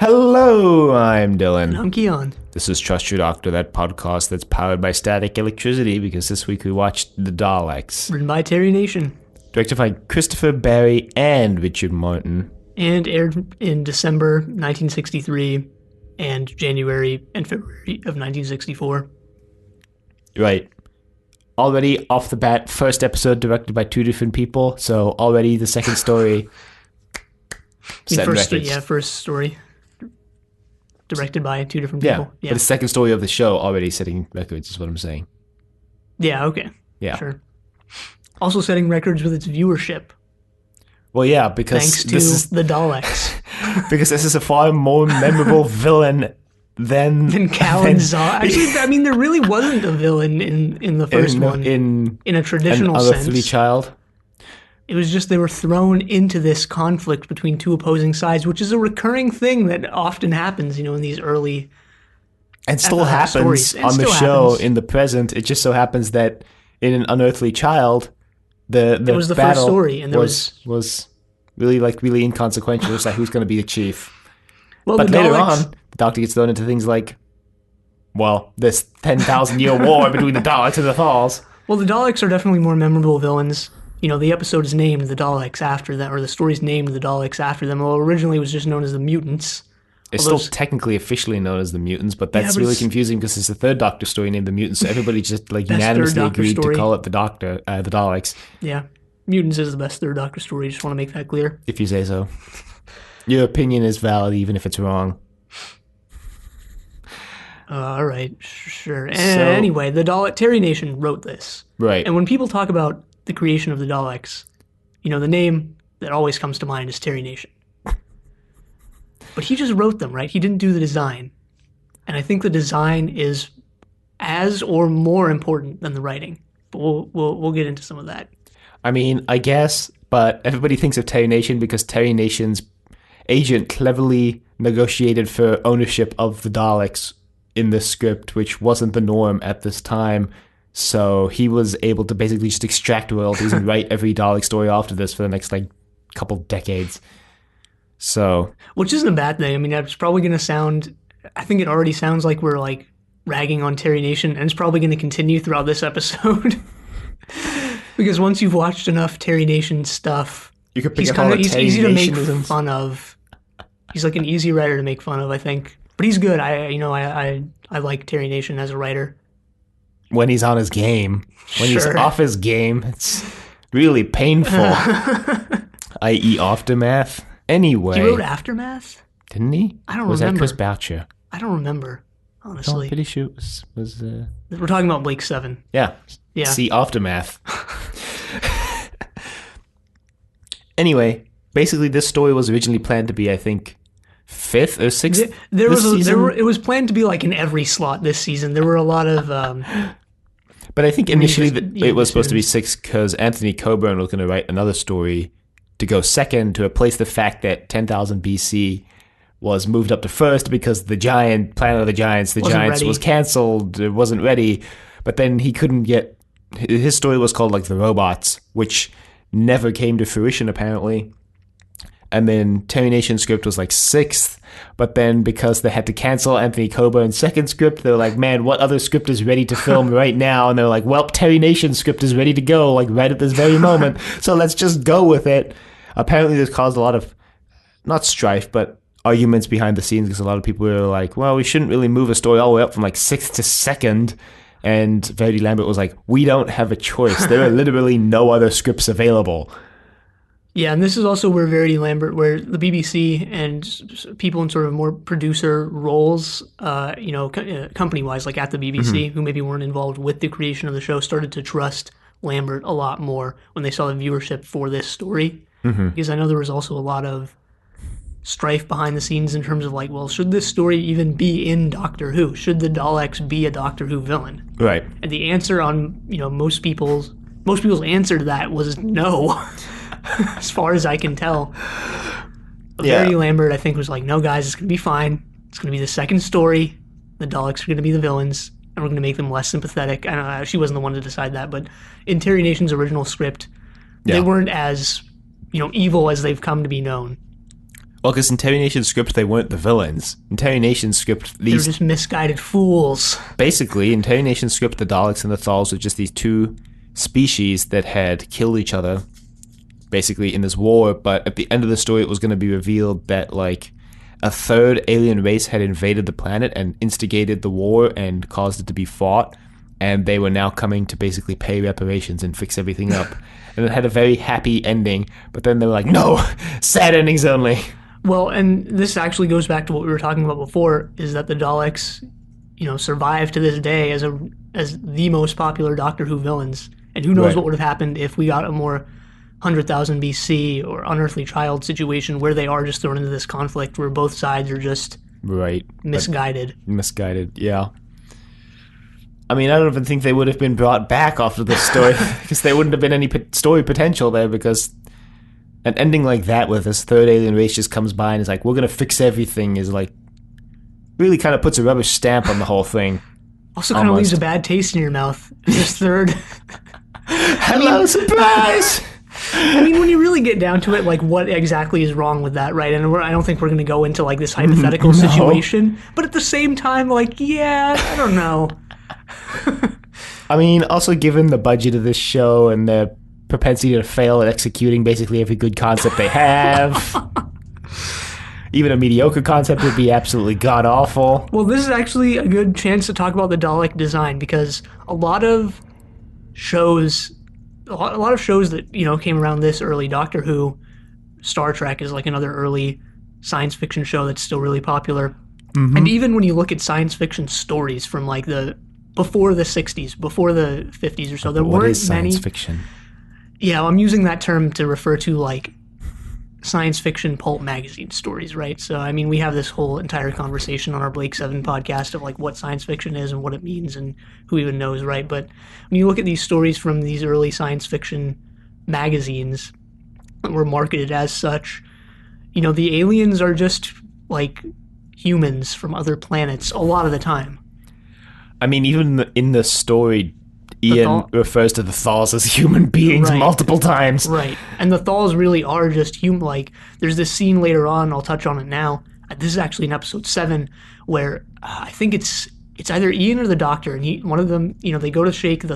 Hello, I'm Dylan. And I'm Keon. This is Trust Your Doctor, that podcast that's powered by static electricity, because this week we watched The Daleks. Written by Terry Nation. Directed by Christopher Barry and Richard Martin. And aired in December 1963 and January and February of 1964. Right. Already off the bat, first episode directed by two different people, so already the second story setting records. First story directed by two different people. Yeah, but the second story of the show already setting records is what I'm saying. Yeah, okay. Yeah. Sure. Also setting records with its viewership. Well, yeah, because thanks to the Daleks. Because this is a far more memorable villain than Callan Zod. Actually, I mean, there really wasn't a villain in the first one. In a traditional An Unearthly sense. Child. It was just they were thrown into this conflict between two opposing sides, which is a recurring thing that often happens, in these early and still happens on the show in the present. It just so happens that in An Unearthly Child, it was the battle first story, and was really inconsequential. It's like who's going to be the chief. Well, but later on, the Doctor gets thrown into things like, this 10,000-year war between the Daleks and the Thals. Well, the Daleks are definitely more memorable villains. The episode is named The Daleks after them, or the story's named The Daleks after them. Well, originally it was just known as The Mutants. It's still technically officially known as The Mutants, but that's really confusing because it's the third Doctor story named The Mutants, so everybody just unanimously agreed to call it the Daleks. Yeah. Mutants is the best third Doctor story. Just want to make that clear. If you say so. Your opinion is valid even if it's wrong. All right, sure. Anyway, the Terry Nation wrote this. Right. And when people talk about the creation of the Daleks, the name that always comes to mind is Terry Nation. But he just wrote them, right? He didn't do the design. And I think the design is as or more important than the writing. But we'll get into some of that. I mean, I guess, but everybody thinks of Terry Nation because Terry Nation's agent cleverly negotiated for ownership of the Daleks in the script, which wasn't the norm at this time. So he was able to basically just extract royalties and write every Dalek story after this for the next couple decades. So, which isn't a bad thing. I mean, it's probably going to sound. I think it already sounds like we're ragging on Terry Nation, and it's probably going to continue throughout this episode. Because once you've watched enough Terry Nation stuff, you could pick up he's easy to make fun of. He's like an easy writer to make fun of, I think. But he's good. I like Terry Nation as a writer. When he's on his game. When he's off his game, it's really painful. I.e. Aftermath. Anyway. He wrote Aftermath? Didn't he? I don't remember. Was that Chris Boucher? I don't remember, honestly. No, I'm pretty sure it was We're talking about Blake 7. Yeah. See Aftermath. Anyway, basically this story was originally planned to be, I think, 5th or 6th it was planned to be in every slot this season. There were a lot of... but I think initially it was supposed to be 6 because Anthony Coburn was going to write another story to go second to replace the fact that 10,000 BC was moved up to first because the Planet of the Giants, was canceled. It wasn't ready. But then he couldn't get... His story was called The Robots, which never came to fruition apparently. And then Terry Nation's script was 6th, but then because they had to cancel Anthony Coburn's second script, they were like, man, what other script is ready to film right now? And they're like, well, Terry Nation's script is ready to go, right at this very moment, so let's just go with it. Apparently this caused a lot of, not strife, but arguments behind the scenes, because a lot of people were like, well, we shouldn't really move a story all the way up from 6th to 2nd. And Verity Lambert was like, we don't have a choice. There are literally no other scripts available. Yeah, and this is also where Verity Lambert, where the BBC and people in sort of more producer roles, company-wise, at the BBC, who maybe weren't involved with the creation of the show, started to trust Lambert a lot more when they saw the viewership for this story. Mm-hmm. Because I know there was also a lot of strife behind the scenes in terms of should this story even be in Doctor Who? Should the Daleks be a Doctor Who villain? Right. And the answer on, most people's answer to that was no. As far as I can tell. Verity Lambert, I think, was like, no, guys, it's going to be fine. It's going to be the second story. The Daleks are going to be the villains, and we're going to make them less sympathetic. I know she wasn't the one to decide that, but in Terry Nation's original script, they weren't as, evil as they've come to be known. Well, because in Terry Nation's script, they weren't the villains. In Terry Nation's script, They were just misguided fools. Basically, in Terry Nation's script, the Daleks and the Thals were just these two species that had killed each other, basically, in this war. But at the end of the story, it was going to be revealed that, like, a third alien race had invaded the planet and instigated the war and caused it to be fought. And they were now coming to basically pay reparations and fix everything up. And it had a very happy ending. But then they were like, no, sad endings only. Well, and this actually goes back to what we were talking about before, is that the Daleks, survive to this day as the most popular Doctor Who villains. And who knows what would have happened if we got a more 100,000 BC or Unearthly Child situation where they are just thrown into this conflict where both sides are just misguided. Misguided, yeah. I mean, I don't even think they would have been brought back after this story because there wouldn't have been any story potential there, because an ending like that where this third alien race just comes by and is like, we're going to fix everything, is like, really kind of puts a rubber stamp on the whole thing. Also kind of leaves a bad taste in your mouth. This third. Hello, surprise! I mean, when you really get down to it, like, what exactly is wrong with that, right? And I don't think we're going to go into, like, this hypothetical situation. But at the same time, like, yeah, I don't know. I mean, also given the budget of this show and the propensity to fail at executing basically every good concept they have, even a mediocre concept would be absolutely god-awful. Well, this is actually a good chance to talk about the Dalek design, because a lot of shows that, came around this early, Doctor Who, Star Trek is like another early science fiction show that's still really popular. Mm-hmm. And even when you look at science fiction stories from like before the 60s, before the 50s or so, there weren't many science fiction. Yeah, I'm using that term to refer to like science fiction pulp magazine stories, right? So, I mean, we have this whole entire conversation on our Blake 7 podcast of like what science fiction is and what it means and who even knows, right? But when you look at these stories from these early science fiction magazines that were marketed as such, the aliens are just like humans from other planets a lot of the time. I mean, even in the story, Ian refers to the Thals as human beings multiple times. Right. And the Thals really are just human. Like, there's this scene later on, I'll touch on it now. This is actually in episode 7, where I think it's either Ian or the Doctor, and one of them, they go to shake one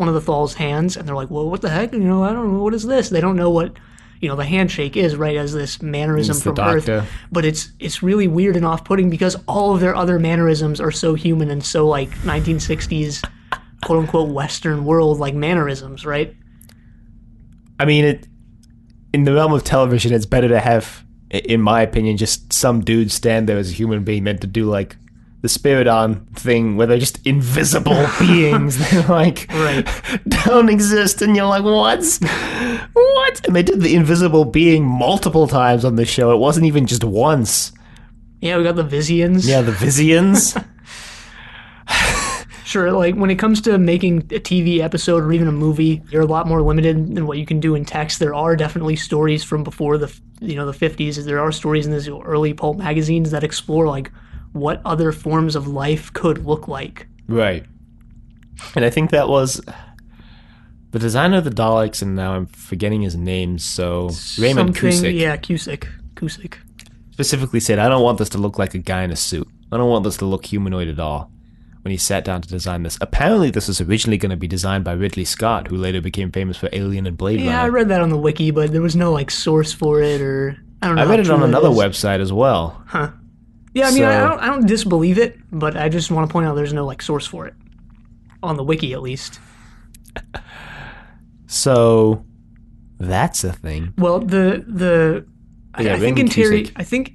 of the Thal's hands, and they're like, well, what the heck? I don't know, what is this? They don't know what, the handshake is, right, as this mannerism from Earth. But it's really weird and off-putting because all of their other mannerisms are so human and so, like, 1960s quote-unquote Western world, like, mannerisms, right? I mean, in the realm of television, it's better to have, in my opinion, just some dude stand there as a human being than to do, like, the Spiridon thing where they're just invisible beings. They're like, don't exist. And you're like, what? And they did the invisible being multiple times on the show. It wasn't even just once. Yeah, we got the Vizians. Yeah, the Vizians. Sure, like, when it comes to making a TV episode or even a movie, you're a lot more limited than what you can do in text. There are definitely stories from before the 50s. There are stories in these early pulp magazines that explore, like, what other forms of life could look like. Right. And I think that was the designer of the Daleks, and now I'm forgetting his name, so Raymond Cusick. Yeah, Cusick. Specifically said, I don't want this to look like a guy in a suit. I don't want this to look humanoid at all. When he sat down to design this. Apparently this was originally going to be designed by Ridley Scott, who later became famous for Alien and Blade Runner. Yeah, I read that on the wiki, but there was no, like, source for it, or I don't know. I read it on another website as well. Huh. Yeah, I mean, I don't disbelieve it, but I just want to point out there's no, like, source for it. On the wiki, at least. So, that's a thing. Well, I think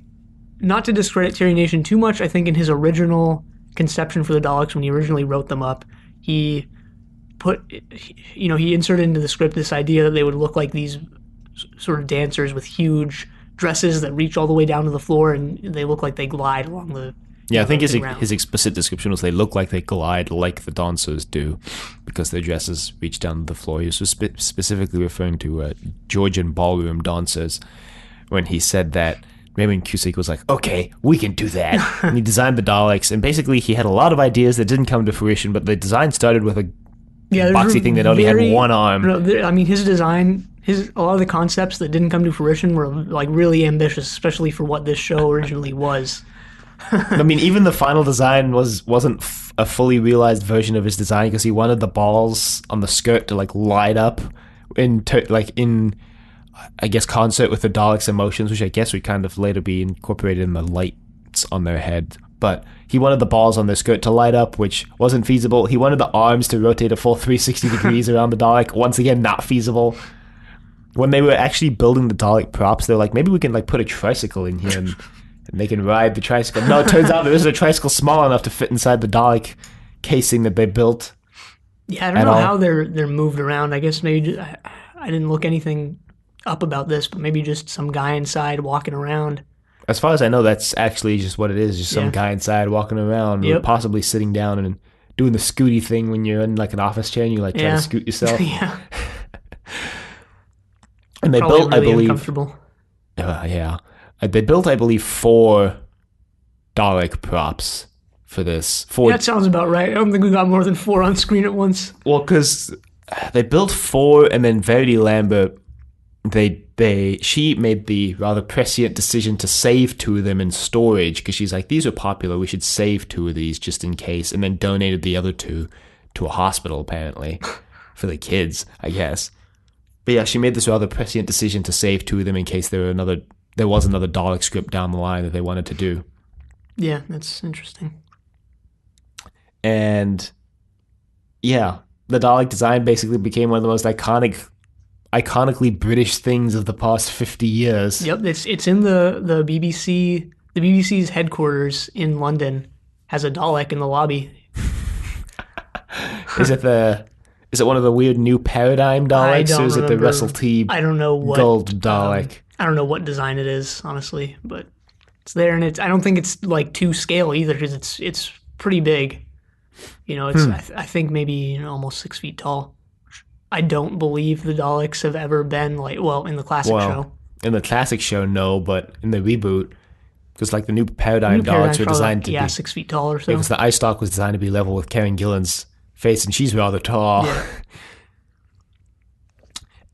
not to discredit Terry Nation too much, I think in his original conception for the Daleks, when he originally wrote them up, he inserted into the script this idea that they would look like these sort of dancers with huge dresses that reach all the way down to the floor, and they look like they glide along the I think his explicit description was they look like they glide like the dancers do because their dresses reach down to the floor. He was specifically referring to Georgian ballroom dancers when he said that. Raymond Cusick was like, okay, we can do that. And he designed the Daleks, and basically he had a lot of ideas that didn't come to fruition, but the design started with a boxy thing that only had one arm. I mean, his design a lot of the concepts that didn't come to fruition were like really ambitious, especially for what this show originally was. I mean, even the final design wasn't a fully realized version of his design, because he wanted the balls on the skirt to like light up in I guess concert with the Daleks' emotions, which I guess would kind of later be incorporated in the lights on their head. But he wanted the balls on their skirt to light up, which wasn't feasible. He wanted the arms to rotate a full 360 degrees around the Dalek. Once again, not feasible. When they were actually building the Dalek props, they're like, maybe we can like put a tricycle in here and they can ride the tricycle. No, it turns out there isn't a tricycle small enough to fit inside the Dalek casing that they built. Yeah, I don't know how they're moved around. I guess maybe I didn't look anything up about this, but maybe just some guy inside walking around. As far as I know, that's actually just what it is. Just some guy inside walking around, or possibly sitting down and doing the scooty thing when you're in like an office chair and you like try to scoot yourself. Yeah. And they Probably built, really I believe, uncomfortable. They built, I believe, 4 Dalek props for this. That sounds about right. I don't think we got more than 4 on screen at once. Well, because they built 4, and then Verity Lambert, she made the rather prescient decision to save 2 of them in storage, because she's like, these are popular, we should save 2 of these just in case, and then donated the other 2 to a hospital, apparently, for the kids, I guess. But yeah, she made this rather prescient decision to save 2 of them in case there was another Dalek script down the line that they wanted to do. Yeah, that's interesting. And yeah, the Dalek design basically became one of the most iconically British things of the past 50 years. Yep, it's in the BBC. The BBC's headquarters in London has a Dalek in the lobby. Is it one of the weird new paradigm Daleks, or is it the Russell T. I don't know what gold Dalek? I don't know what design it is, honestly, but it's there, and I don't think it's like to scale either, because it's pretty big. You know, I think maybe almost 6 feet tall. I don't believe the Daleks have ever been in the classic show. In the classic show, no, but in the reboot, because like the new paradigm Daleks were designed to be 6 feet tall or so. Because the eye stalk was designed to be level with Karen Gillan's face, and she's rather tall. Yeah.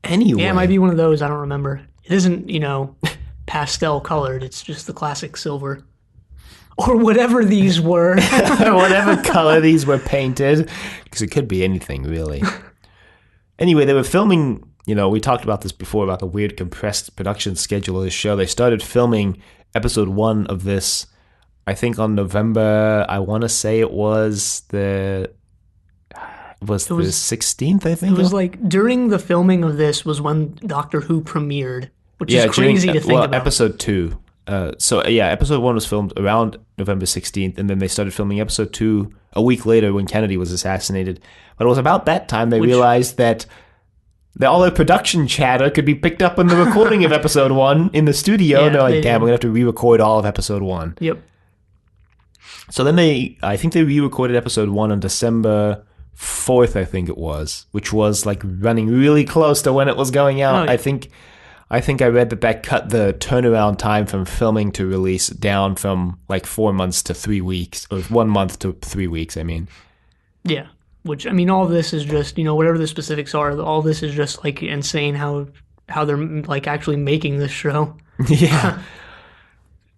Anyway. Yeah, it might be one of those. I don't remember. It isn't, pastel colored. It's just the classic silver. Or whatever these were. Whatever color these were painted. Because it could be anything, really. Anyway, they were filming, we talked about this before, about the weird compressed production schedule of this show. They started filming episode 1 of this, I think on November, I want to say it was the 16th, I think. It was like during the filming of this was when Doctor Who premiered, which is crazy to think about. Episode 2. Episode 1 was filmed around November 16th, and then they started filming episode 2 a week later when Kennedy was assassinated. But it was about that time they realized that all their production chatter could be picked up in the recording of episode 1 in the studio. Yeah, and they're like, damn, we're going to have to re-record all of episode 1. Yep. So then I think they re-recorded episode 1 on December 4th, I think it was, which was like running really close to when it was going out. I think I read that cut the turnaround time from filming to release down from like 4 months to 3 weeks, or 1 month to 3 weeks, I mean. Yeah, which, all of this is just, whatever the specifics are, all this is just like insane how they're like actually making this show. Yeah.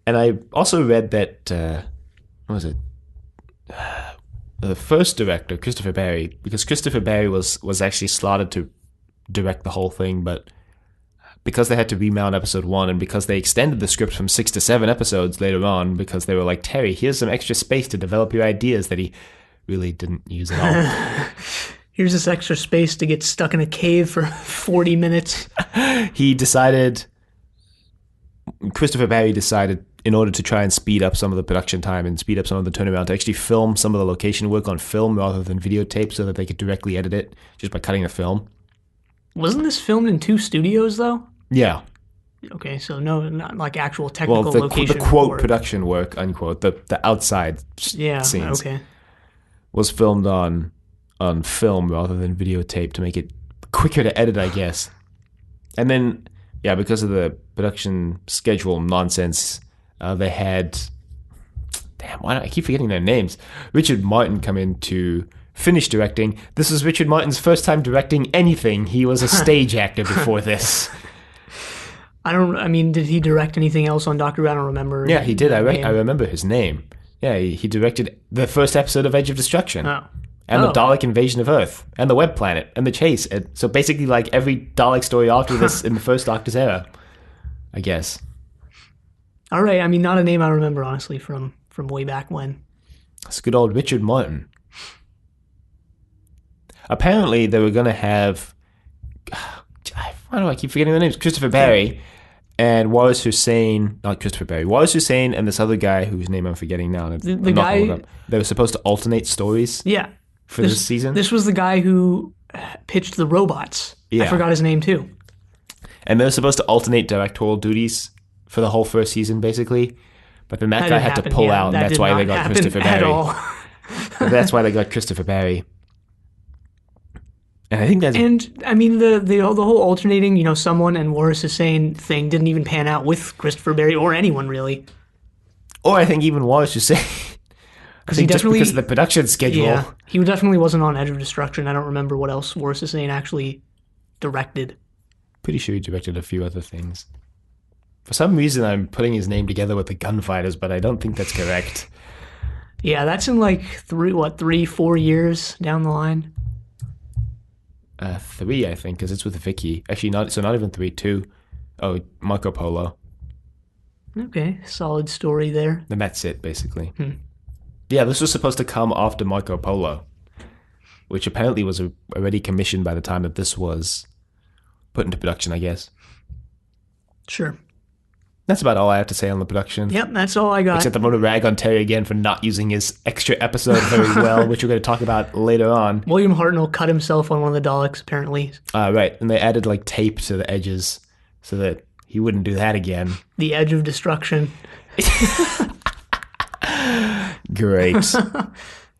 And I also read that, what was it? The first director, Christopher Barry, because Christopher Barry was actually slotted to direct the whole thing, but because they had to remount episode 1, and because they extended the script from 6 to 7 episodes later on, because they were like, Terry, here's some extra space to develop your ideas that he really didn't use at all. Here's this extra space to get stuck in a cave for 40 minutes. Christopher Barry decided, in order to try and speed up some of the production time and speed up some of the turnaround, to actually film some of the location work on film rather than videotape, so that they could directly edit it just by cutting the film. Wasn't this filmed in 2 studios, though? Yeah. Okay, so no, not like actual technical the location. quote production work, unquote, the outside scenes was filmed on film rather than videotape to make it quicker to edit, I guess. And then, because of the production schedule nonsense, they had... Damn, why do I keep forgetting their names? Richard Martin come in to finished directing. This was Richard Martin's first time directing anything. He was a stage actor before this. Did he direct anything else on Doctor Who? I don't remember. Yeah, he did. I remember his name. Yeah, he directed the first episode of Edge of Destruction. Oh. And the Dalek invasion of Earth. And the Web Planet. And the Chase. And so basically like every Dalek story after this in the first Doctor's era, I guess. All right. I mean, not a name I remember, honestly, from way back when. It's good old Richard Martin. Apparently, they were going to have... Why do I keep forgetting the names? Christopher Barry and Waris Hussein... Not Christopher Barry. Waris Hussein and this other guy whose name I'm forgetting now. The guy... They were supposed to alternate stories. Yeah. For this season. This was the guy who pitched the robots. Yeah. I forgot his name, too. And they were supposed to alternate directorial duties for the whole first season, basically. But then that guy had to pull out, and that's why they got Christopher Barry. That's why they got Christopher Barry. And I think that's... And, I mean, the whole alternating, someone and Waris Hussein thing didn't even pan out with Christopher Barry or anyone, really. Or I think even Waris Hussein... Because because of the production schedule. Yeah, he definitely wasn't on Edge of Destruction. I don't remember what else Waris Hussein actually directed. Pretty sure he directed a few other things. For some reason, I'm putting his name together with the Gunfighters, but I don't think that's correct. Yeah, that's in like 3-4 years down the line. 3, I think, because it's with Vicky. Actually, not even 3, 2. Oh, Marco Polo. Okay, solid story there. And that's it, basically. Yeah, this was supposed to come after Marco Polo, which apparently was already commissioned by the time that this was put into production, I guess. Sure. That's about all I have to say on the production. Yep, that's all I got. Except I'm going to rag on Terry again for not using his extra episode very well, which we're going to talk about later on. William Hartnell cut himself on one of the Daleks, apparently. Right, and they added like tape to the edges so that he wouldn't do that again. The Edge of Destruction. Great.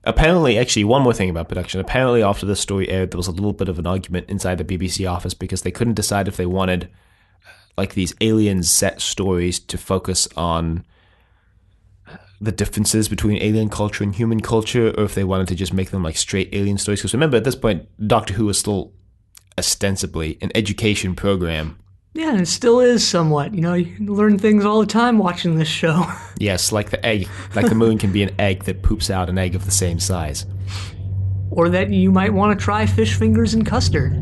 Apparently, actually, one more thing about production. Apparently, after this story aired, there was a little bit of an argument inside the BBC office because they couldn't decide if they wanted like these alien set stories to focus on the differences between alien culture and human culture, or if they wanted to just make them like straight alien stories. Because remember, at this point, Doctor Who was still ostensibly an education program. Yeah, and it still is somewhat. You can learn things all the time watching this show. Yes, like the egg. Like the moon can be an egg that poops out an egg of the same size. Or that you might want to try fish fingers and custard.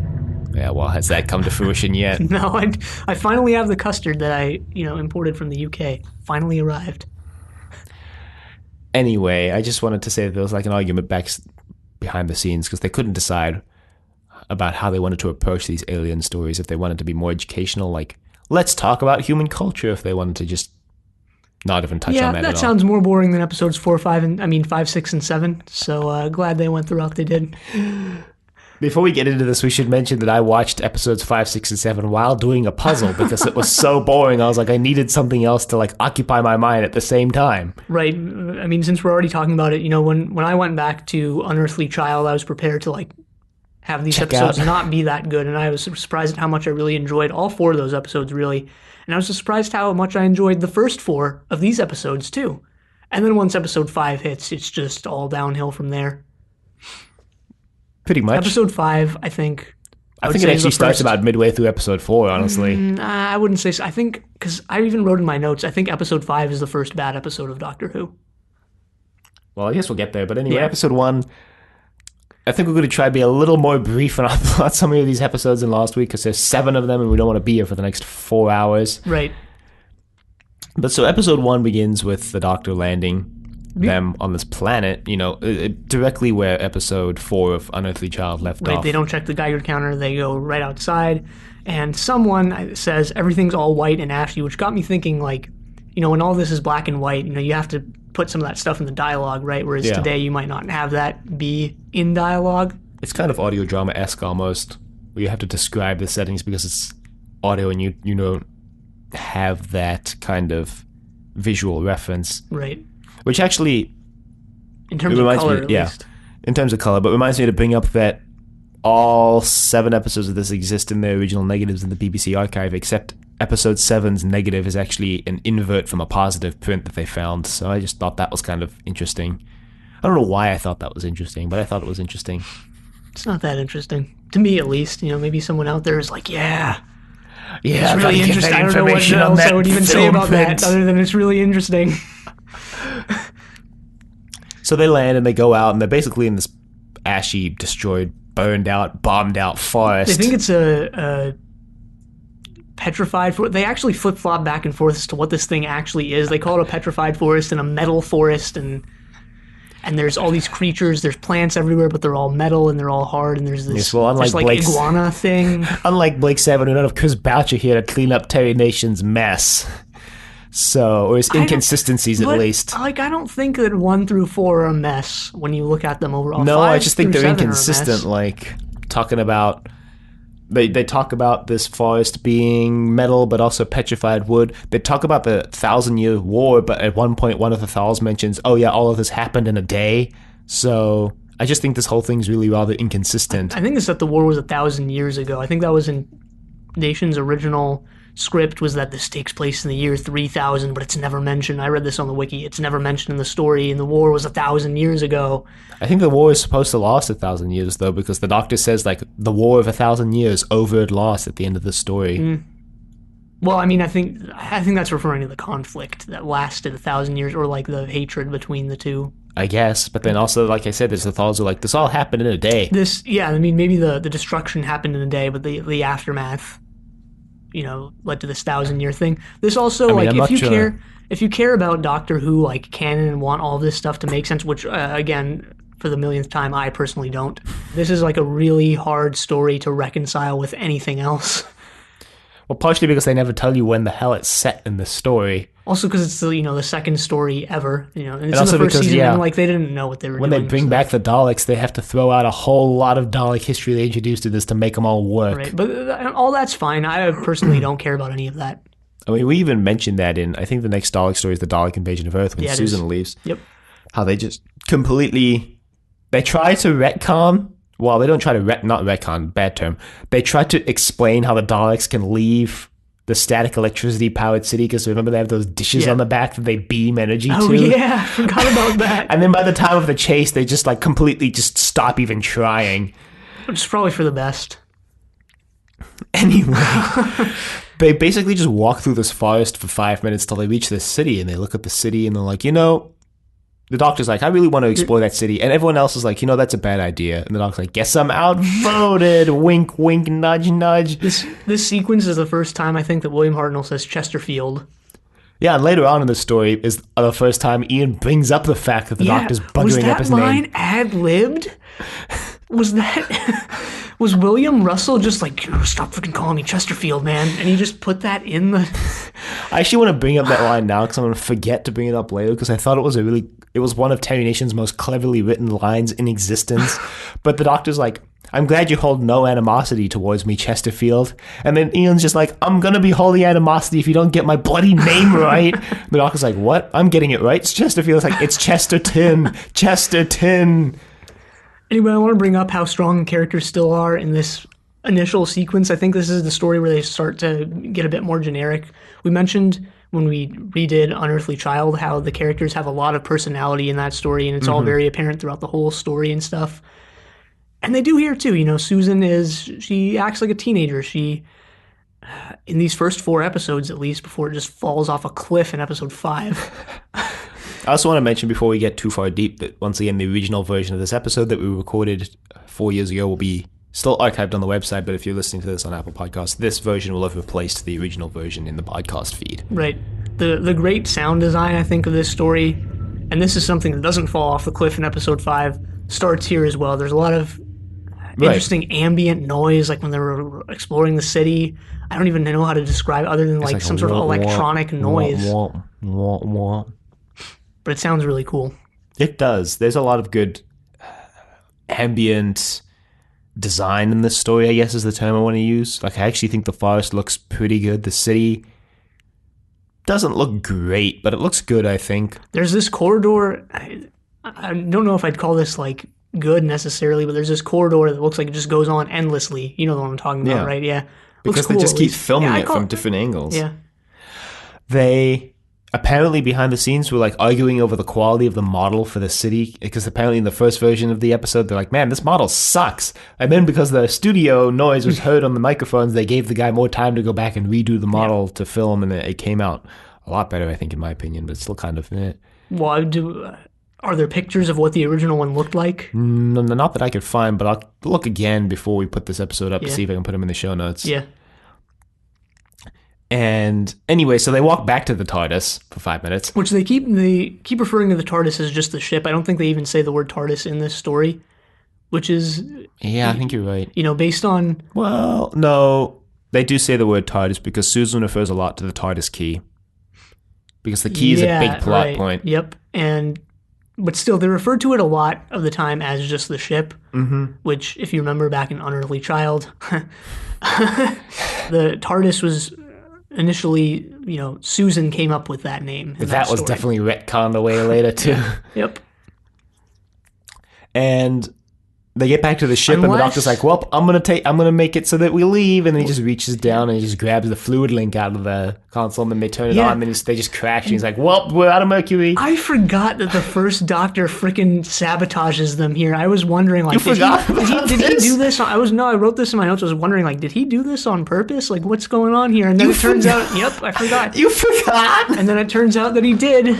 Yeah, well, has that come to fruition yet? No, I finally have the custard that I, imported from the UK. Finally arrived. Anyway, I just wanted to say that there was like an argument behind the scenes because they couldn't decide about how they wanted to approach these alien stories, if they wanted to be more educational, like, let's talk about human culture, if they wanted to just not even touch on that at all. Yeah, that sounds more boring than episodes 5, 6, and 7, so glad they went the route they did. Before we get into this, we should mention that I watched episodes 5, 6, and 7 while doing a puzzle because it was so boring. I was like, I needed something else to like occupy my mind at the same time. Right. I mean, since we're already talking about it, when I went back to Unearthly Child, I was prepared to like have these episodes not be that good, and I was surprised at how much I really enjoyed all 4 of those episodes, really. And I was surprised how much I enjoyed the first 4 of these episodes, too. And then once episode 5 hits, it's just all downhill from there. Pretty much. Episode 5, I think it actually starts about midway through episode 4, honestly. I wouldn't say so. I think, because I even wrote in my notes, I think episode 5 is the first bad episode of Doctor Who. Well, I guess we'll get there. But anyway, episode 1... I think we're going to try to be a little more brief on some of these episodes than last week because there's 7 of them and we don't want to be here for the next 4 hours. Right. But so episode 1 begins with the Doctor landing them on this planet, directly where episode 4 of Unearthly Child left off. They don't check the Geiger counter. They go right outside and someone says everything's all white and ashy, which got me thinking like, when all this is black and white, you have to put some of that stuff in the dialogue, right? Whereas today you might not have that be in dialogue. It's kind of audio drama-esque almost, where you have to describe the settings because it's audio and you don't have that kind of visual reference. Right. Which actually... In terms of color, at least. In terms of color, but reminds me to bring up that all 7 episodes of this exist in their original negatives in the BBC archive, except episode 7's negative is actually an invert from a positive print that they found, so I just thought that was kind of interesting. I don't know why I thought that was interesting, but I thought it was interesting. It's not that interesting. To me, at least. Maybe someone out there is like, yeah, Yeah, it's really interesting. I don't know what else I would even say about that other than it's really interesting. So they land and they go out and they're basically in this ashy, destroyed, burned out, bombed out forest. They think it's a petrified forest. They actually flip-flop back and forth as to what this thing actually is. They call it a petrified forest and a metal forest, and there's all these creatures. There's plants everywhere, but they're all metal and they're all hard, and there's this iguana thing. Unlike Blake 7, we don't have Chris Boucher here to clean up Terry Nation's mess. So, or his inconsistencies at least. I don't think that 1 through 4 are a mess when you look at them overall. No, I just think they're inconsistent. Like, talking about... They talk about this forest being metal, but also petrified wood. They talk about the 1,000-year war, but at one point, one of the Thals mentions, oh yeah, all of this happened in a day. So, I just think this whole thing's really rather inconsistent. I think it's that the war was 1,000 years ago. I think that was in Nation's original script, was that this takes place in the year 3000, but it's never mentioned. I read this on the wiki. It's never mentioned in the story, and the war was 1,000 years ago. I think the war is supposed to last 1,000 years, though, because the Doctor says, like, the war of 1,000 years over at last at the end of the story. Well, I mean, I think that's referring to the conflict that lasted 1,000 years, or like the hatred between the two. I guess, but then also, like I said, there's the Thals who are like, this all happened in a day. I mean, maybe the destruction happened in a day, but the aftermath, led to this 1,000-year thing. This also, if you care about Doctor Who, like, canon and want all this stuff to make sense, which, again, for the millionth time, I personally don't, this is, like, a really hard story to reconcile with anything else. Well, partially because they never tell you when the hell it's set in the story. Also because it's the second story ever, and it's in the first season, and like they didn't know what they were doing. When they bring back the Daleks, they have to throw out a whole lot of Dalek history they introduced to this to make them all work. Right, but all that's fine. I personally don't care about any of that. I mean, we even mentioned that in, I think the next Dalek story is the Dalek Invasion of Earth when Susan leaves. Yep. How they just completely, they try to retcon. Well, they don't try to not retcon, bad term. They try to explain how the Daleks can leave the static electricity powered city, because remember they have those dishes on the back that they beam energy to? Oh yeah, I forgot about that. And then by the time of the chase, they just like completely just stop even trying. Which is probably for the best. Anyway, they basically just walk through this forest for 5 minutes till they reach this city, and they look at the city and they're like, the Doctor's like, I really want to explore that city. And everyone else is like, that's a bad idea. And the Doctor's like, guess I'm outvoted. Wink, wink, nudge, nudge. This sequence is the first time I think that William Hartnell says Chesterfield. Yeah, and later on in the story is the first time Ian brings up the fact that the Doctor's buggering up his name. Was that line ad-libbed? Was William Russell just like, stop freaking calling me Chesterfield, man? And he just put that in the... I actually want to bring up that line now because I'm going to forget to bring it up later, because I thought it was one of Terry Nation's most cleverly written lines in existence. But the Doctor's like, I'm glad you hold no animosity towards me, Chesterfield. And then Ian's just like, I'm going to be holding animosity if you don't get my bloody name right. The Doctor's like, what? I'm getting it right. It's Chesterfield. It's like, it's Chesterton. Chesterton. Anyway, I want to bring up how strong characters still are in this initial sequence. I think this is the story where they start to get a bit more generic. We mentioned when we redid Unearthly Child how the characters have a lot of personality in that story, and it's all very apparent throughout the whole story and stuff. And they do here too. Susan she acts like a teenager. She, in these first 4 episodes at least, before it just falls off a cliff in episode 5. I also want to mention before we get too far deep that once again the original version of this episode that we recorded 4 years ago will be still archived on the website, but if you're listening to this on Apple Podcasts, this version will have replaced the original version in the podcast feed. Right. The great sound design, I think, of this story, and this is something that doesn't fall off the cliff in episode 5, starts here as well. There's a lot of interesting ambient noise, like when they were exploring the city. I don't even know how to describe it other than like some sort of electronic noise. But it sounds really cool. It does. There's a lot of good ambient design in this story, I guess is the term I want to use. Like, I actually think the forest looks pretty good. The city doesn't look great, but it looks good, I think. There's this corridor. I don't know if I'd call this, like, good necessarily, but there's this corridor that looks like it just goes on endlessly. You know what I'm talking about, right? Yeah. Because they just keep filming it from different angles. Yeah. apparently behind the scenes were like arguing over the quality of the model for the city, because apparently in the first version of the episode they're like, man, this model sucks. And then because the studio noise was heard on the microphones, they gave the guy more time to go back and redo the model to film, and it came out a lot better, I think, in my opinion, but it's still kind of Well, are there pictures of what the original one looked like? No, not that I could find, but I'll look again before we put this episode up to see if I can put them in the show notes. Yeah. And anyway, so they walk back to the TARDIS for 5 minutes. Which they keep referring to the TARDIS as just the ship. I don't think they even say the word TARDIS in this story, which is... Yeah, I think you're right. Based on... Well, no, they do say the word TARDIS because Susan refers a lot to the TARDIS key. Because the key is a big plot point. Yep, but still, they refer to it a lot of the time as just the ship, which, if you remember back in Unearthly Child, the TARDIS was... Initially, Susan came up with that name. That was definitely retconned away later, too. Yep. And they get back to the ship, and the doctor's like, well, I'm gonna make it so that we leave. And then he just reaches down and he just grabs the fluid link out of the console, and then they turn it on, and then they just crash, and he's like, well, we're out of mercury. I forgot that the first doctor freaking sabotages them here. I was wondering, like, did he do this? I wrote this in my notes. I was wondering, like, did he do this on purpose? Like, what's going on here? And then it turns out, yep, I forgot. You forgot? And then it turns out that he did.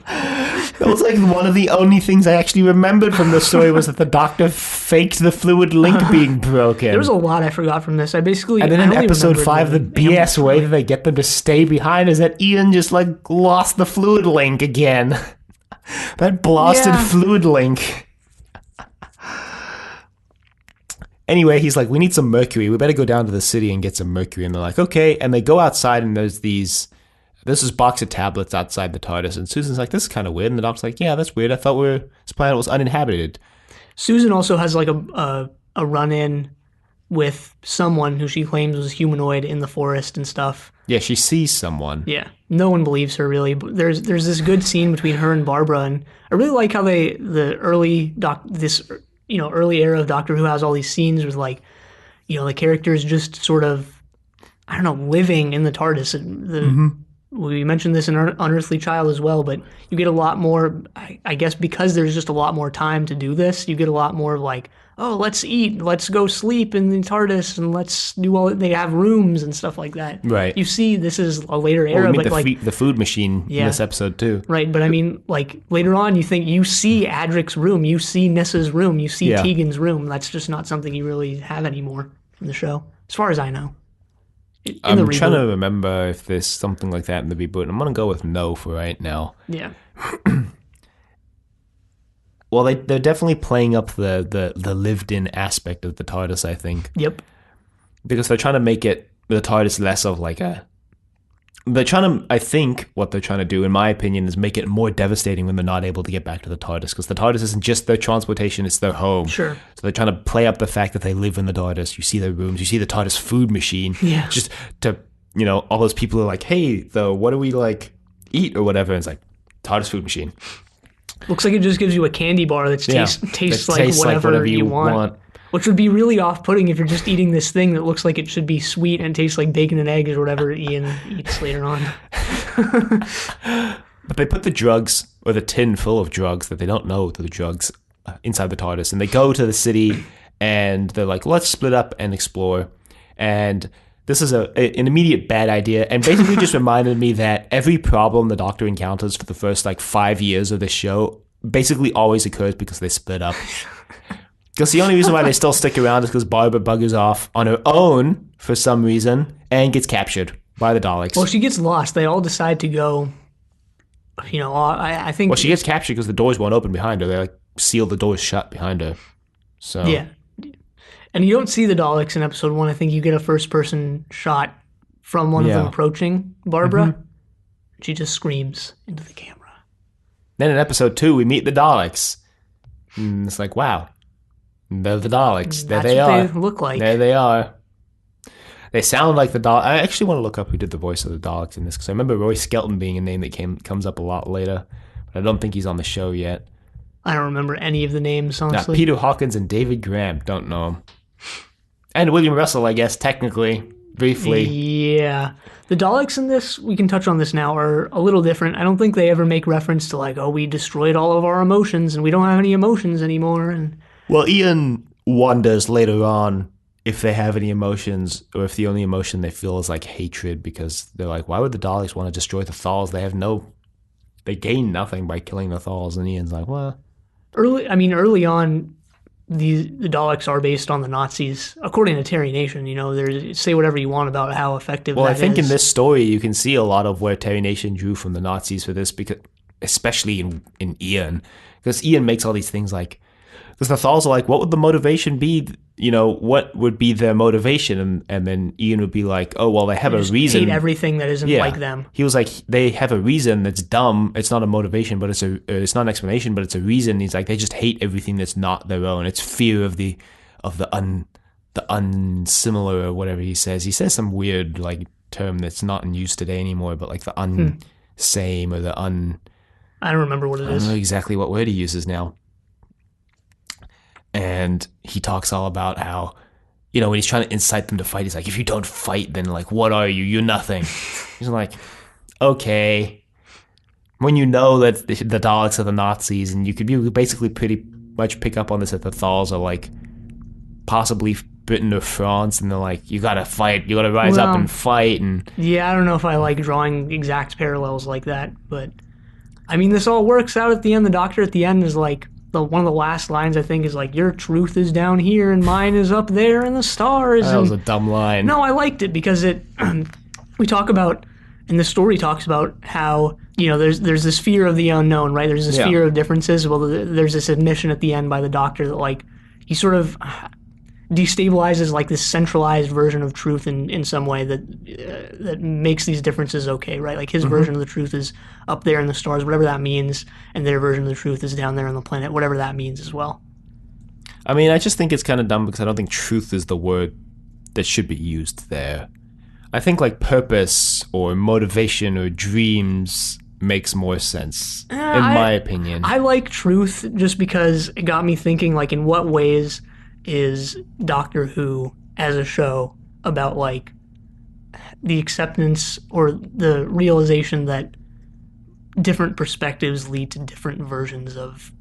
That was like one of the only things I actually remembered from the story was that the doctor faked the fluid link being broken. There was a lot I forgot from this. And then in episode 5, the BS way that they get them to stay behind is that Ian just like lost the fluid link again. That blasted fluid link. Anyway, he's like, we need some mercury. We better go down to the city and get some mercury. And they're like, okay. And they go outside, and there's this box of tablets outside the TARDIS. And Susan's like, this is kind of weird. And the doctor's like, yeah, that's weird. I thought this planet was uninhabited. Susan also has like a run-in with someone who she claims was humanoid in the forest and stuff. Yeah, she sees someone. Yeah. No one believes her, really. But there's this good scene between her and Barbara. And I really like how early era of Doctor Who has all these scenes with, like, the characters just sort of, I don't know, living in the TARDIS. We mentioned this in Unearthly Child as well, but you get a lot more, I guess because there's just a lot more time to do this, you get a lot more like, oh, let's eat, let's go sleep in the TARDIS, and let's do they have rooms and stuff like that. Right. You see this is a later era, but the food machine in this episode too. Right, but I mean, like, later on you see Adric's room, you see Nissa's room, you see Tegan's room. That's just not something you really have anymore from the show, as far as I know. I'm trying to remember if there's something like that in the reboot. I'm going to go with no for right now. Yeah. Well, they're definitely playing up the lived-in aspect of the TARDIS, I think. Yep. Because they're trying to make the TARDIS less of like I think what they're trying to do, in my opinion, is make it more devastating when they're not able to get back to the TARDIS, because the TARDIS isn't just their transportation, it's their home. Sure. So they're trying to play up the fact that they live in the TARDIS. You see their rooms, you see the TARDIS food machine. Yeah. Just to, all those people are like, hey, though, what do we like eat or whatever? And it's like, TARDIS food machine. Looks like it just gives you a candy bar that tastes like whatever you want. Which would be really off-putting if you're just eating this thing that looks like it should be sweet and tastes like bacon and eggs or whatever Ian eats later on. But they put the drugs, or the tin full of drugs that they don't know are the drugs, inside the TARDIS. And they go to the city, and they're like, let's split up and explore. And this is an immediate bad idea, and basically just reminded me that every problem the Doctor encounters for the first, 5 years of this show basically always occurs because they split up. Because the only reason why they still stick around is because Barbara buggers off on her own for some reason and gets captured by the Daleks. Well, she gets lost. They all decide to go, I think... Well, she gets captured because the doors won't open behind her. They, seal the doors shut behind her. So... Yeah. And you don't see the Daleks in episode 1. I think you get a first-person shot from one of them approaching Barbara. Mm-hmm. She just screams into the camera. Then in episode 2, we meet the Daleks. And it's like, wow. They're the Daleks. There they are. They look like. There they are. They sound like the Daleks. I actually want to look up who did the voice of the Daleks in this, because I remember Roy Skelton being a name that comes up a lot later. But I don't think he's on the show yet. I don't remember any of the names, honestly. Peter Hawkins and David Graham. Don't know him. And William Russell, I guess, technically. briefly. Yeah. The Daleks in this, we can touch on this now, are a little different. I don't think they ever make reference to like, oh, we destroyed all of our emotions and we don't have any emotions anymore. And Well, Ian wonders later on if they have any emotions or if the only emotion they feel is like hatred, because they're like, why would the Daleks want to destroy the Thals? They gain nothing by killing the Thals. And Ian's like, well, early on, the Daleks are based on the Nazis, according to Terry Nation. You know, there's say whatever you want about how effective. Well, that I think is. in this story you can see a lot of where Terry Nation drew from the Nazis for this, because especially in Ian, because Ian makes all these things like, because the Thals are like, what would the motivation be? You know, what would be their motivation? And then Ian would be like, oh, well, they have a reason. Hate everything that isn't like them. He was like, they have a reason that's dumb. It's not a motivation, but it's not an explanation, but it's a reason. He's like, they just hate everything that's not their own. It's fear of the unsimilar or whatever he says. He says some weird like term that's not in use today anymore, but like the unsame or the I don't remember what it is. I don't know exactly what word he uses now. And he talks all about how, you know, when he's trying to incite them to fight, he's like, if you don't fight, then like, what are you? You're nothing. He's like, okay. When you know that the Daleks are the Nazis, and you could basically pretty much pick up on this, that the Thals are like possibly Britain or France, and they're like, you gotta fight, you gotta rise up and fight. And yeah, I don't know if I like drawing exact parallels like that, but I mean, this all works out at the end. The Doctor at the end is like, one of the last lines, I think, is like, your truth is down here and mine is up there in the stars. That was a dumb line. No, I liked it because we talk about, and the story talks about how, you know, there's this fear of the unknown, right? There's this fear of differences. Well, there's this admission at the end by the Doctor that like, he sort of destabilizes like this centralized version of truth in some way that makes these differences okay, right? Like his version of the truth is up there in the stars, whatever that means, and their version of the truth is down there on the planet, whatever that means as well. I mean, I just think it's kind of dumb because I don't think truth is the word that should be used there. I think like purpose or motivation or dreams makes more sense, in my opinion. I like truth just because it got me thinking, like, in what ways is Doctor Who as a show about like the acceptance or the realization that different perspectives lead to different versions of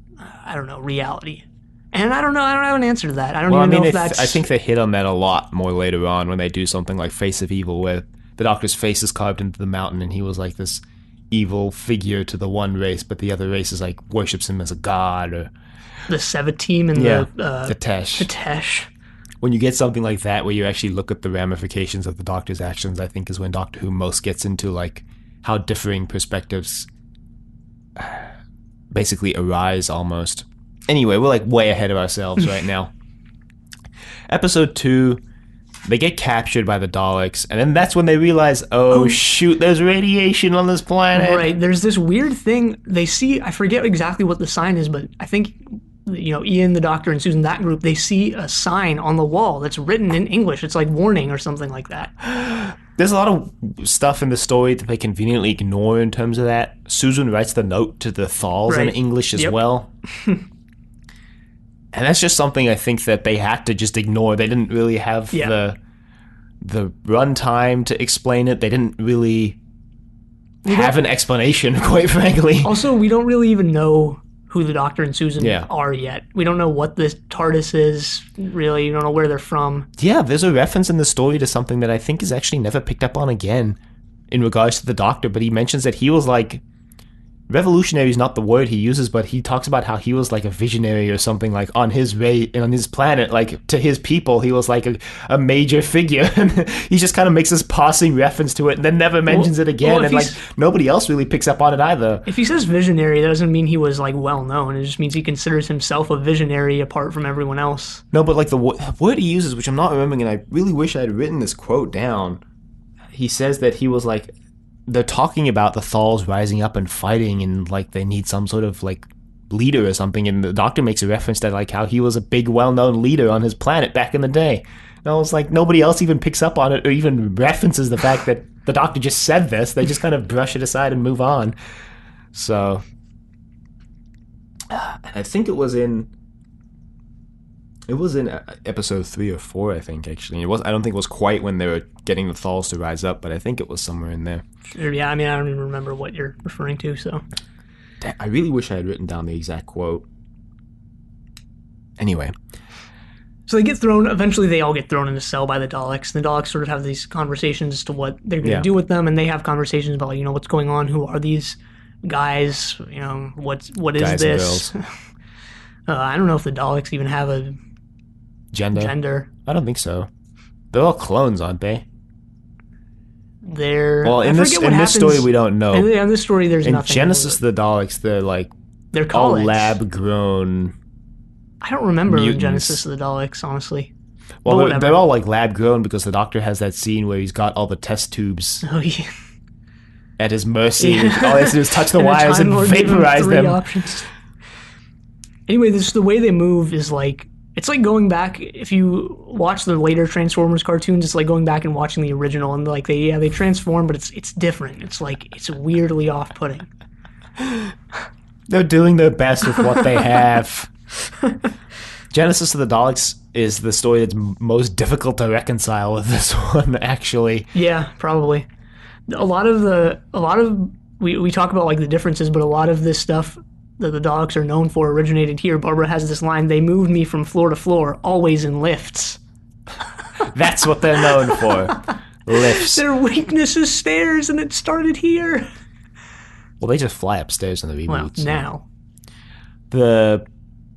I don't know, reality. And I don't have an answer to that. I don't even know if that's... I think they hit on that a lot more later on when they do something like Face of Evil, where the Doctor's face is carved into the mountain and he was like this evil figure to the one race, but the other race is like worships him as a god. Or the Seva team and the Tesh. The Tesh. When you get something like that where you actually look at the ramifications of the Doctor's actions, I think is when Doctor Who most gets into like how differing perspectives basically arise almost. Anyway, we're like way ahead of ourselves right now. Episode 2, they get captured by the Daleks, and then that's when they realize, oh shoot, there's radiation on this planet. Right, there's this weird thing they see. I forget exactly what the sign is, but I think, you know, Ian, the Doctor, and Susan, that group, they see a sign on the wall that's written in English. It's like warning or something like that. There's a lot of stuff in the story that they conveniently ignore in terms of that. Susan writes the note to the Thals in English as well. And that's just something I think that they had to just ignore. They didn't really have the runtime to explain it. They didn't really have an explanation, quite frankly. Also, we don't really even know who the Doctor and Susan are yet. We don't know what this TARDIS is, really. You don't know where they're from. Yeah, there's a reference in the story to something that I think is actually never picked up on again in regards to the Doctor, but he mentions that he was like... Revolutionary is not the word he uses, but he talks about how he was like a visionary or something, like on his planet, like to his people, he was like a major figure. And he just kind of makes this passing reference to it and then never mentions it again. And like nobody else really picks up on it either. If he says visionary, that doesn't mean he was like well known. It just means he considers himself a visionary apart from everyone else. No, but like the word he uses, which I'm not remembering, and I really wish I had written this quote down. He says that he was like, they're talking about the Thals rising up and fighting, and like they need some sort of like leader or something, and the Doctor makes a reference to like how he was a big well-known leader on his planet back in the day. And I was like, nobody else even picks up on it or even references the fact that the Doctor just said this. They just kind of brush it aside and move on. So I think it was in It was in episode 3 or 4, I think, actually. I don't think it was quite when they were getting the Thals to rise up, but I think it was somewhere in there. Sure, yeah, I mean, I don't even remember what you're referring to, so. I really wish I had written down the exact quote. Anyway. So they get thrown, eventually they all get thrown in a cell by the Daleks. The Daleks sort of have these conversations as to what they're going to do with them, and they have conversations about, like, what's going on, who are these guys, what is guys this? I don't know if the Daleks even have a gender. I don't think so. They're all clones, aren't they? Well, in this story we don't know. In this story there's nothing. In Genesis of the Daleks, they're all lab grown. I don't remember mutants. Genesis of the Daleks, honestly. Well, they're all like lab grown because the Doctor has that scene where he's got all the test tubes at his mercy. All he has to do is touch the wires and vaporize them. Options. Anyway, the way they move is like, it's like going back, if you watch the later Transformers cartoons, it's like going back and watching the original, and like they transform, but it's different. It's like, it's weirdly off-putting. They're doing their best with what they have. Genesis of the Daleks is the story that's most difficult to reconcile with this one, actually. Yeah, probably. We talk about like the differences, but a lot of this stuff that the Daleks are known for originated here. Barbara has this line, "They moved me from floor to floor, always in lifts." That's what they're known for. Lifts. Their weakness is stairs, and it started here. Well, they just fly upstairs in the reboots. Well, now. The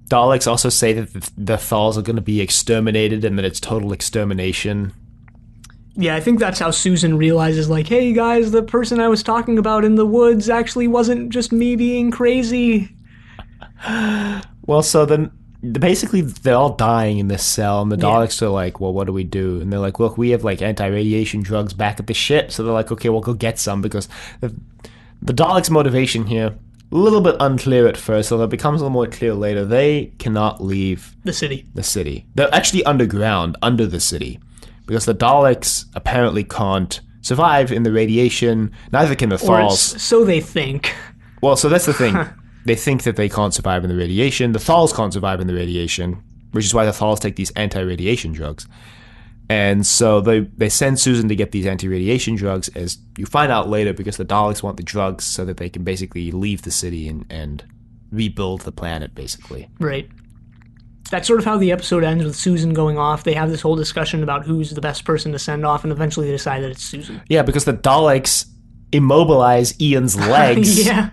Daleks also say that the Thals are going to be exterminated and that it's total extermination. Yeah, I think that's how Susan realizes, like, hey guys, the person I was talking about in the woods actually wasn't just me being crazy. Well, so then basically they're all dying in this cell, and the Daleks are like, well, what do we do? And they're like, look, we have like anti-radiation drugs back at the ship. So they're like, okay, we'll go get some, because the Daleks' motivation here, a little bit unclear at first, although it becomes a little more clear later. They cannot leave the city. They're actually underground, under the city, because the Daleks apparently can't survive in the radiation. Neither can the Thals. So they think. Well, so that's the thing. They think that they can't survive in the radiation. The Thals can't survive in the radiation, which is why the Thals take these anti-radiation drugs. And so they send Susan to get these anti-radiation drugs, as you find out later, because the Daleks want the drugs so that they can basically leave the city and rebuild the planet, basically. Right. That's sort of how the episode ends, with Susan going off. They have this whole discussion about who's the best person to send off, and eventually they decide that it's Susan. Yeah, because the Daleks immobilize Ian's legs. Yeah.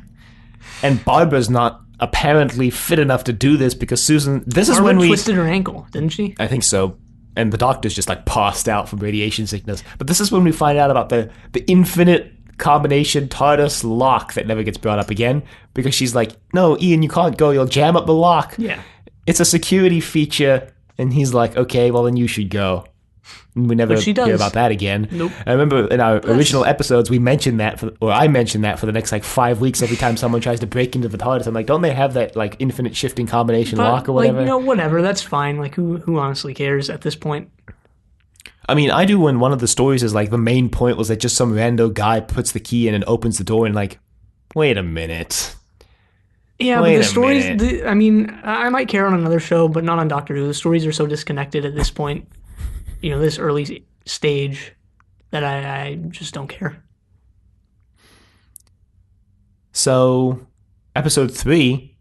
And Barbara's not apparently fit enough to do this, because Susan... Barbara twisted her ankle, didn't she? I think so. And the Doctor's just like passed out from radiation sickness. But this is when we find out about the infinite combination TARDIS lock that never gets brought up again, because she's like, no, Ian, you can't go. You'll jam up the lock. Yeah. It's a security feature. And he's like, okay, well, then you should go. And we never hear about that again. Nope. I remember in our original episodes, we mentioned that, I mentioned that for the next like 5 weeks every time someone tries to break into the TARDIS. I'm like, don't they have that like infinite shifting combination lock or whatever? Like, whatever. That's fine. Like, who honestly cares at this point? I mean, I do when one of the stories is like the main point was that just some rando guy puts the key in and opens the door and like, wait a minute. Yeah, but the stories, I mean, I might care on another show, but not on Doctor Who. The stories are so disconnected at this point, this early stage, that I just don't care. So, episode 3,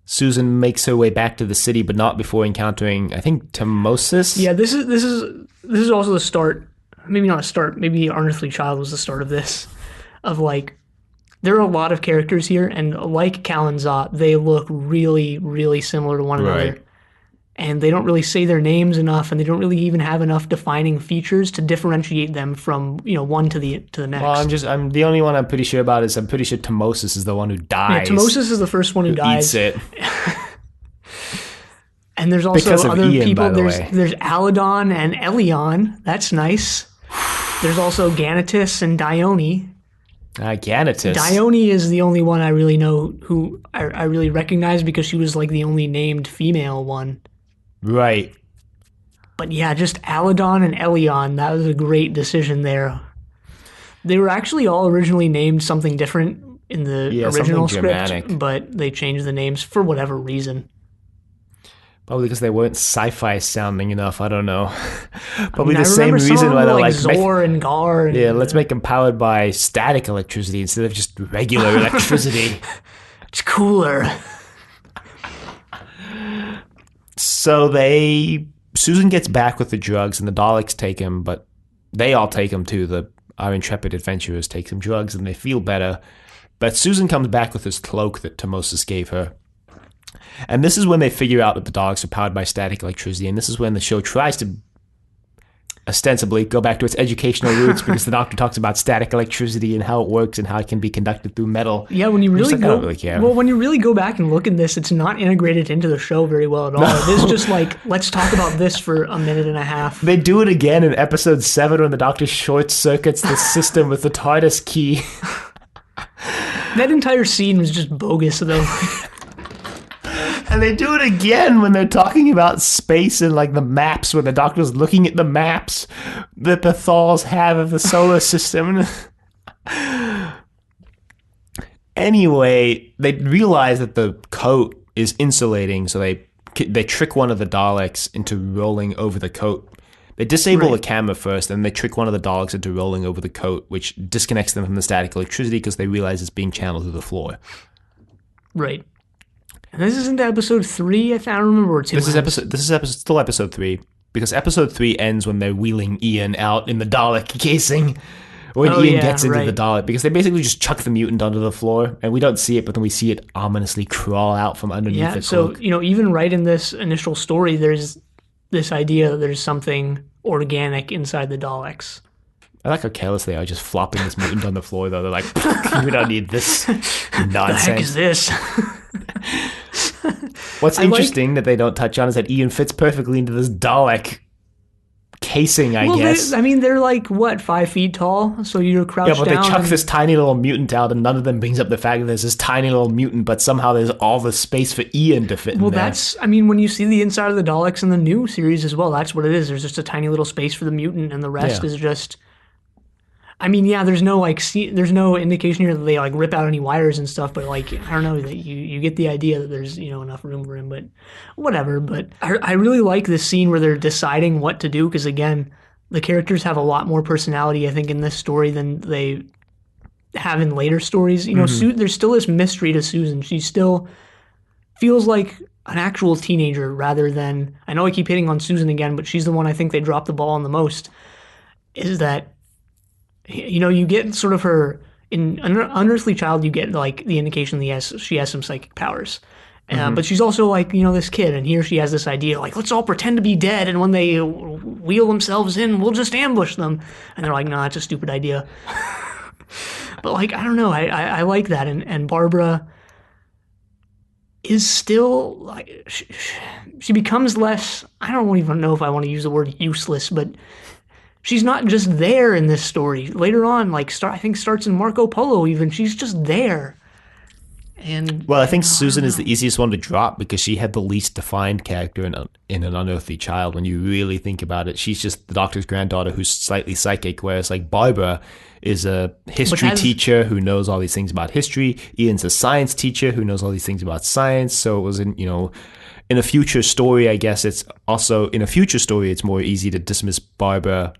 Susan makes her way back to the city, but not before encountering, I think, Tamosis? Yeah, this is also the start, maybe not a start, maybe An Unearthly Child was the start of this, of like, there are a lot of characters here, and like Cal and Zot, they look really, really similar to one another. And they don't really say their names enough, and they don't really even have enough defining features to differentiate them from, one to the next. Well, I'm the only one I'm pretty sure about is I'm pretty sure Tamosis is the one who dies. Yeah, Tamosis is the first one who dies. Eats it. And there's also other Ian, people. There's Aladon and Elion. That's nice. There's also Ganatus and Dione. Ganatus. Dione is the only one I really know who I really recognize, because she was like the only named female one. Right. But yeah, just Aladon and Elion, that was a great decision there. They were actually all originally named something different in the original script, but they changed the names for whatever reason. Probably because they weren't sci-fi sounding enough. I don't know. Probably I the same remember some reason of why them they're were like, Zor and Gar. And, let's make them powered by static electricity instead of just regular electricity. It's cooler. So Susan gets back with the drugs, and the Daleks take him, but they all take him too. Our intrepid adventurers take some drugs, and they feel better. But Susan comes back with this cloak that Tomosis gave her. And this is when they figure out that the Daleks are powered by static electricity, and this is when the show tries to ostensibly go back to its educational roots because the Doctor talks about static electricity and how it works and how it can be conducted through metal. Yeah, when you really I don't really care. Well, when you really go back and look at this, it's not integrated into the show very well at all. No. It is just like, let's talk about this for a minute and a half. They do it again in episode 7 when the Doctor short circuits the system with the TARDIS key. That entire scene was just bogus, though. And they do it again when they're talking about space and like the maps, when the Doctor's looking at the maps that the Thals have of the solar system. Anyway, they realize that the coat is insulating, so they trick one of the Daleks into rolling over the coat. They disable the camera first, and they trick one of the Daleks into rolling over the coat, which disconnects them from the static electricity because they realize it's being channeled through the floor. Right. And this isn't episode 3, I don't remember where 2 This is still episode 3, because episode 3 ends when they're wheeling Ian out in the Dalek casing. When Ian gets into the Dalek, because they basically just chuck the mutant onto the floor, and we don't see it, but then we see it ominously crawl out from underneath the cloak. So, even right in this initial story, there's this idea that there's something organic inside the Daleks. I like how careless they are, just flopping this mutant on the floor, though. They're like, we don't need this nonsense. The heck is this? What's interesting that they don't touch on is that Ian fits perfectly into this Dalek casing, I guess. They're like, 5 feet tall? So you're crouched down. Yeah, but they chuck this tiny little mutant out, and none of them brings up the fact that there's this tiny little mutant, but somehow there's all the space for Ian to fit in there. When you see the inside of the Daleks in the new series as well, that's what it is. There's just a tiny little space for the mutant, and the rest is just... there's no there's no indication here that they like rip out any wires and stuff, but I don't know, that you get the idea that there's enough room for him, but whatever. But I really like this scene where they're deciding what to do, because again, the characters have a lot more personality, I think, in this story than they have in later stories. There's still this mystery to Susan. She still feels like an actual teenager rather than, I know I keep hitting on Susan again, but she's the one I think they drop the ball on the most, is that you get sort of her in An Unearthly Child. You get like the indication that she has some psychic powers, but she's also like this kid. And here she has this idea like, let's all pretend to be dead, and when they wheel themselves in, we'll just ambush them. And they're like, no, that's a stupid idea. But I don't know. I like that. And Barbara is still like she becomes less. I don't even know if I want to use the word useless, but. She's not just there in this story. Later on, I think starts in Marco Polo even, she's just there. And I think Susan is the easiest one to drop because she had the least defined character in An Unearthly Child. When you really think about it, she's just the Doctor's granddaughter who's slightly psychic, whereas Barbara is a history teacher who knows all these things about history. Ian's a science teacher who knows all these things about science. So it was in a future story, I guess it's also in a future story, it's more easy to dismiss Barbara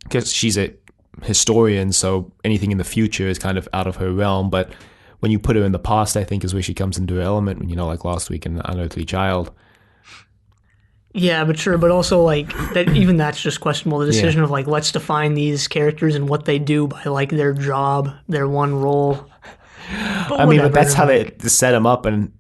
because she's a historian, so anything in the future is kind of out of her realm. But when you put her in the past, I think is where she comes into her element, when like last week in An Unearthly Child. Yeah, but sure, but also that even that's just questionable. The decision of let's define these characters and what they do by their job, their one role. But that's how they set them up. And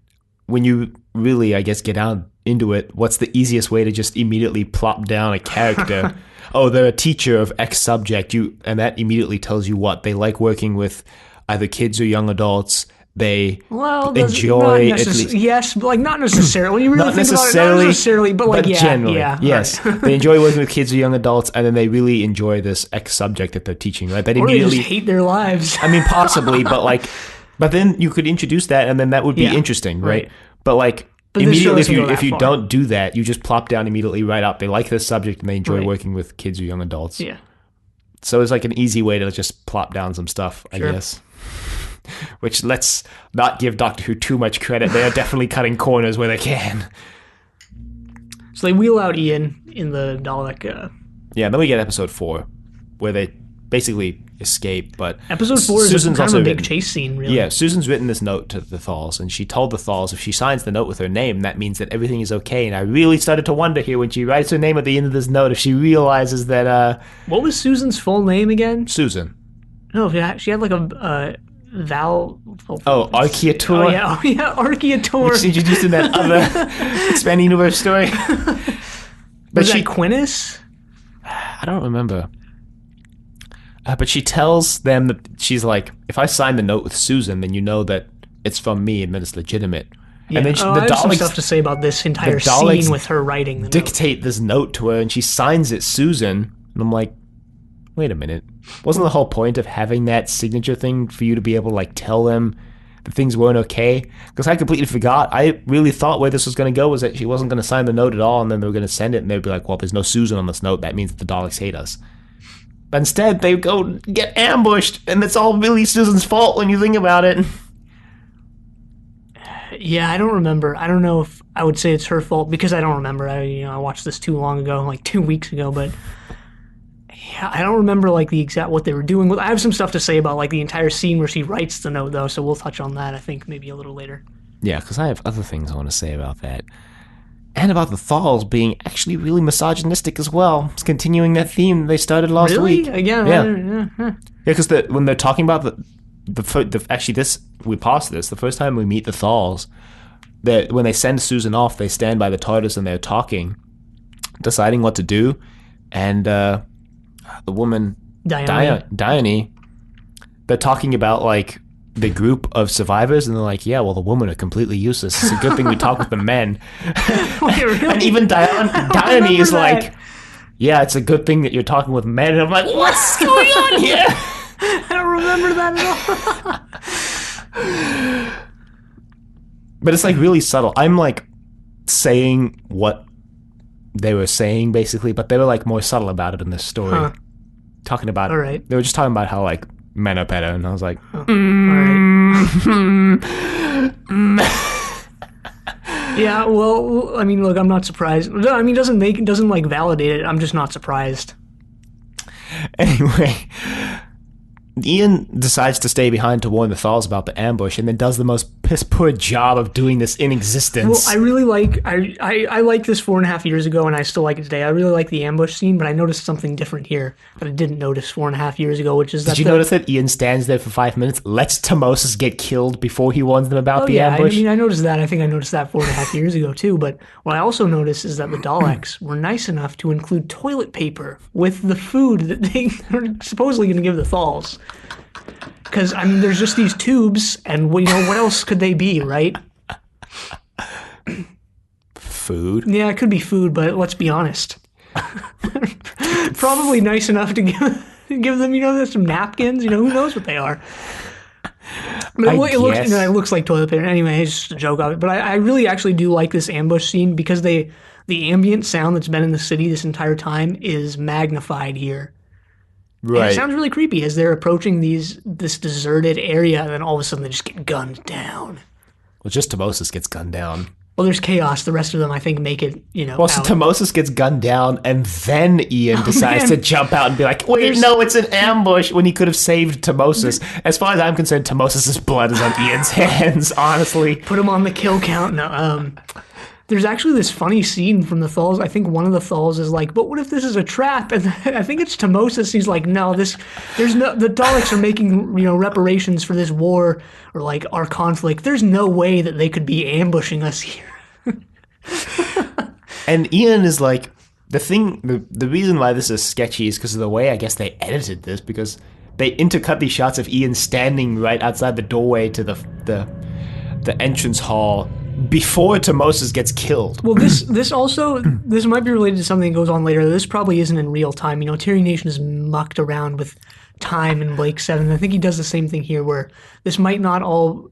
when you really, I guess, get down into it, what's the easiest way to just immediately plop down a character? Oh, they're a teacher of X subject, and that immediately tells you what they like working with, either kids or young adults. They enjoy yes, but not necessarily. When you really think about it, not necessarily, but generally, yes, right. They enjoy working with kids or young adults, and then they really enjoy this X subject that they're teaching. Right? They just hate their lives. Possibly, but then you could introduce that, and then that would be interesting, right? But immediately, if you don't do that, you just plop down immediately right up. They like this subject and they enjoy working with kids or young adults. Yeah. So it's an easy way to just plop down some stuff, I guess. Which, let's not give Doctor Who too much credit. They are definitely cutting corners where they can. So they wheel out Ian in the Dalek. Yeah, then we get episode 4, where they basically escape. But episode 4 is Susan's kind of also a big written, chase scene, really. Yeah, Susan's written this note to the Thals, and she told the Thals if she signs the note with her name, that means that everything is okay. And I really started to wonder here when she writes her name at the end of this note if she realizes that... What was Susan's full name again? Susan. No, she had like a... Val... Oh, Archaeator? Oh, yeah, Archaeator. Which she introduced in that other Expanding Universe story. But was that Quinnis? I don't remember. But she tells them that she's like, if I sign the note with Susan, then you know that it's from me and that it's legitimate. Yeah. And then I have some stuff to say about this entire scene with her writing the dictate note. This note to her, and she signs it Susan. And I'm like, wait a minute. Wasn't the whole point of having that signature thing for you to be able to like tell them that things weren't okay? Because I completely forgot. I really thought where this was going to go was that she wasn't going to sign the note at all, and then they were going to send it, and they'd be like, well, there's no Susan on this note. That means that the Daleks hate us. But instead, they go get ambushed, and it's all really Susan's fault when you think about it. Yeah, I don't remember. I don't know if I would say it's her fault, because I don't remember. I watched this too long ago, like 2 weeks ago, but yeah, I don't remember like the exact what they were doing. I have some stuff to say about like the entire scene where she writes the note, though, so we'll touch on that, I think, maybe a little later. Yeah, because I have other things I want to say about that. And about the Thals being actually really misogynistic as well. It's continuing that theme they started last week. Yeah. Because when they're talking about we passed this, the first time we meet the Thals, when they send Susan off, they stand by the TARDIS and they're talking, deciding what to do. And the woman, Dione, they're talking about like the group of survivors, and they're like, yeah, well, the women are completely useless. It's a good thing we talk with the men. Wait, really? And even Dione is like, yeah, it's a good thing that you're talking with men. And I'm like, what's going on here? I don't remember that at all. But it's like really subtle. I'm like saying what they were saying basically, but they were like more subtle about it in this story. Talking about, all right. They were just talking about how like men are better, and I was like, all right. Yeah, well, I mean, look, I'm not surprised. I mean, it doesn't like validate it. I'm just not surprised. Anyway, Ian decides to stay behind to warn the Thals about the ambush, and then does the most piss-poor job of doing this in existence. Well, I really like I liked this 4.5 years ago, and I still like it today. I really like the ambush scene, but I noticed something different here that I didn't notice 4.5 years ago, which is that... Did you notice that Ian stands there for 5 minutes, lets Tomosis get killed before he warns them about the ambush? I mean, I noticed that. I think I noticed that 4.5 years ago, too. But what I also noticed is that the Daleks were nice enough to include toilet paper with the food that they are supposedly going to give the Thals. Because, I mean, there's just these tubes, and, what else could they be, right? Food? Yeah, it could be food, but let's be honest. Probably nice enough to give them, some napkins. Who knows what they are. But it looks like toilet paper. Anyway, it's just a joke of it. But I really actually do like this ambush scene because the ambient sound that's been in the city this entire time is magnified here. Right. And it sounds really creepy as they're approaching this deserted area, and then all of a sudden they just get gunned down. Well, just Tomosis gets gunned down. Well, there's chaos. The rest of them, I think, make it, Well, so Tomosis gets gunned down, and then Ian decides to jump out and be like, wait, no, it's an ambush, when he could have saved Tomosis. As far as I'm concerned, Tomosis' blood is on Ian's hands, honestly. Put him on the kill count. No, there's actually this funny scene from the Thals. I think one of the Thals is like, but what if this is a trap? And I think it's Tomosis. He's like, no, the Daleks are making, reparations for this war or like our conflict. There's no way that they could be ambushing us here. And Ian is like, the reason why this is sketchy is because of the way I guess they edited this, because they intercut these shots of Ian standing right outside the doorway to the entrance hall before Tomosis gets killed. Well, this might be related to something that goes on later. This probably isn't in real time. Terry Nation is mucked around with time in Blake 7. I think he does the same thing here, where we might not all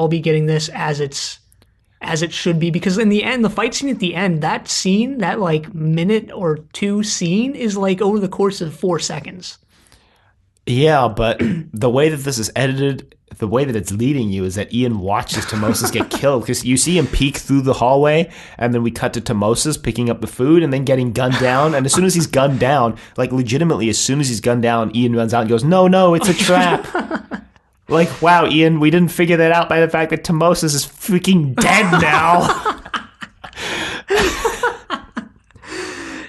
be getting this as it should be, because in the end, the fight scene at the end, that like minute or two scene is like over the course of 4 seconds. Yeah, but the way that this is edited, the way that it's leading you is that Ian watches Tomosis get killed, because you see him peek through the hallway, and then we cut to Tomosis picking up the food and then getting gunned down. And as soon as he's gunned down, like legitimately, as soon as he's gunned down, Ian runs out and goes, "No, it's a trap." Like, wow, Ian, we didn't figure that out by the fact that Tomosis is freaking dead now.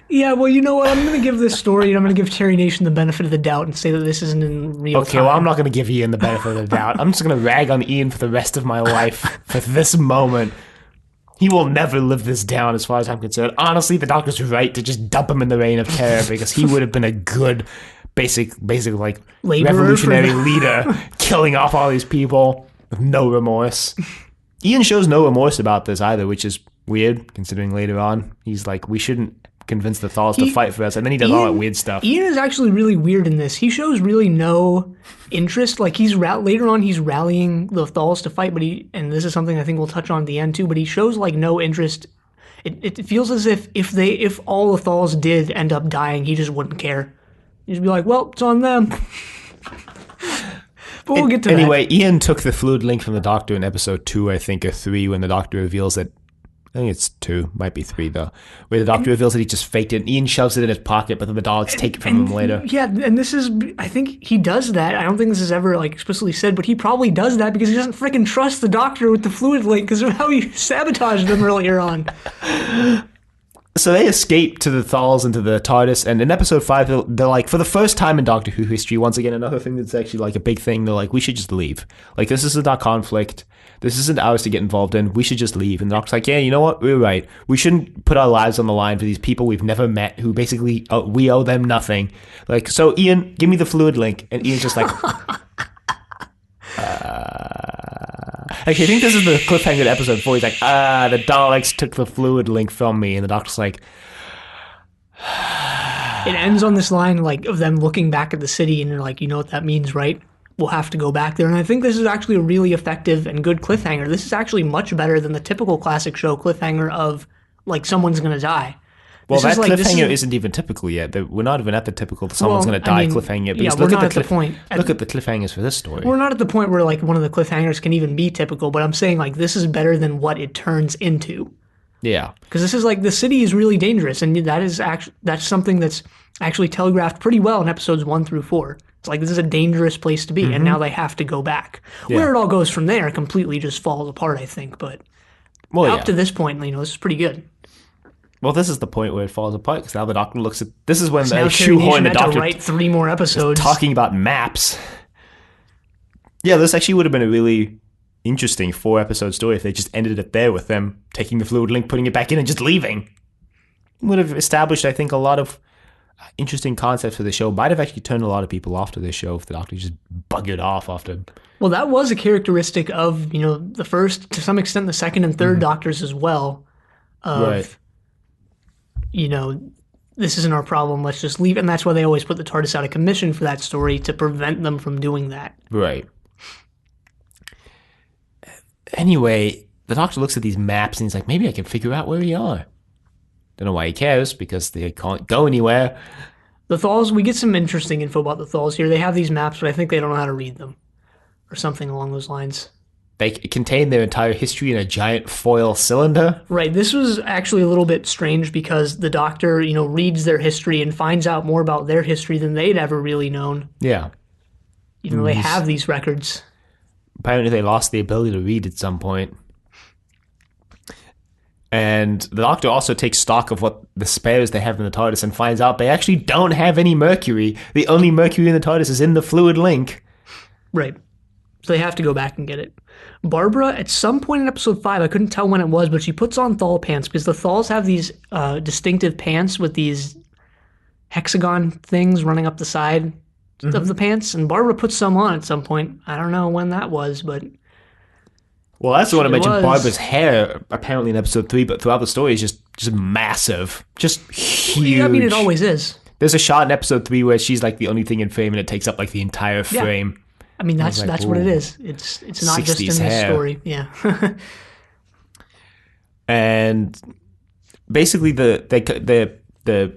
Yeah, well, you know what? I'm going to give this story, and I'm going to give Terry Nation the benefit of the doubt and say that this isn't in real time. Okay, well, I'm not going to give Ian the benefit of the doubt. I'm just going to rag on Ian for the rest of my life for this moment. He will never live this down as far as I'm concerned. Honestly, the Doctor's right to just dump him in the Reign of Terror, because he would have been a good basic like Laborer revolutionary leader, killing off all these people with no remorse. Ian shows no remorse about this either, which is weird, considering later on he's like, we shouldn't convince the Thals to fight for us, and then he does all that weird stuff. Ian is actually really weird in this. He shows really no interest. Like, later on he's rallying the Thals to fight, but and this is something I think we'll touch on at the end too, but he shows like no interest. It feels as if all the Thals did end up dying, he just wouldn't care. He'd just be like, well, it's on them. But we'll get to that. Anyway, Ian took the fluid link from the Doctor in episode 2, I think, or 3, when the Doctor reveals that, I think it's 2, might be 3 though, where the Doctor reveals that he just faked it. Ian shoves it in his pocket, but then the Daleks take it from him later. Yeah, and this is, I think he does that. I don't think this is ever like explicitly said, but he probably does that because he doesn't freaking trust the Doctor with the fluid link because of how he sabotaged them earlier on. So they escape to the Thals and to the TARDIS, and in episode 5, they're like, for the first time in Doctor Who history, once again, another thing that's actually like a big thing, they're like, we should just leave. Like, this isn't our conflict. This isn't ours to get involved in. We should just leave. And the Doctor's like, yeah, you know what? We're right. We shouldn't put our lives on the line for these people we've never met, who basically, we owe them nothing. Like, so Ian, give me the fluid link. And Ian's just like... Okay, I think this is the cliffhanger to episode 4. He's like, the Daleks took the fluid link from me. And the Doctor's like... It ends on this line like of them looking back at the city, and they're like, you know what that means, right? We'll have to go back there. And I think this is actually a really effective and good cliffhanger. This is actually much better than the typical classic show cliffhanger of, like, someone's going to die. Well, that cliffhanger isn't even typical yet. We're not even at the typical someone's going to die cliffhanger. Yeah, we're not at the point. Look at the cliffhangers for this story. We're not at the point where, like, one of the cliffhangers can even be typical, but I'm saying, like, this is better than what it turns into. Yeah. Because this is, like, the city is really dangerous, and that's something that's actually telegraphed pretty well in episodes 1 through 4. It's like, this is a dangerous place to be, and now they have to go back. Yeah. Where it all goes from there completely just falls apart, I think, but up to this point, you know, this is pretty good. Well, this is the point where it falls apart, because now the Doctor looks at... This is when they shoehorn the Doctor... to write 3 more episodes. Talking about maps. Yeah, this actually would have been a really interesting 4-episode story if they just ended it there with them taking the fluid link, putting it back in, and just leaving. It would have established, I think, a lot of interesting concepts for the show. Might have actually turned a lot of people off to this show if the Doctor just buggered off after... Well, that was a characteristic of, you know, the first, to some extent, the second and third Doctors as well. Right. You know, this isn't our problem, let's just leave. And that's why they always put the TARDIS out of commission for that story, to prevent them from doing that. Right. Anyway, the Doctor looks at these maps and he's like, maybe I can figure out where we are. Don't know why he cares, because they can't go anywhere. The Thals, we get some interesting info about the Thals here. They have these maps, but I think they don't know how to read them. Or something along those lines. They contain their entire history in a giant foil cylinder. Right. This was actually a little bit strange because the Doctor, you know, reads their history and finds out more about their history than they'd ever really known. Yeah. Even though they have these records. Apparently they lost the ability to read at some point. And the Doctor also takes stock of what the spares they have in the TARDIS and finds out they actually don't have any mercury. The only mercury in the TARDIS is in the fluid link. Right. So they have to go back and get it. Barbara, at some point in episode 5, I couldn't tell when it was, but she puts on Thal pants because the Thals have these distinctive pants with these hexagon things running up the side of the pants, and Barbara puts some on at some point. I don't know when that was, but... Well, that's the one I mentioned. Barbara's hair, apparently in episode 3, but throughout the story is just massive. Just huge. I mean, it always is. There's a shot in episode 3 where she's like the only thing in frame and it takes up like the entire frame. Yeah. I mean, that's what it is. It's not just in this story. Yeah. And basically the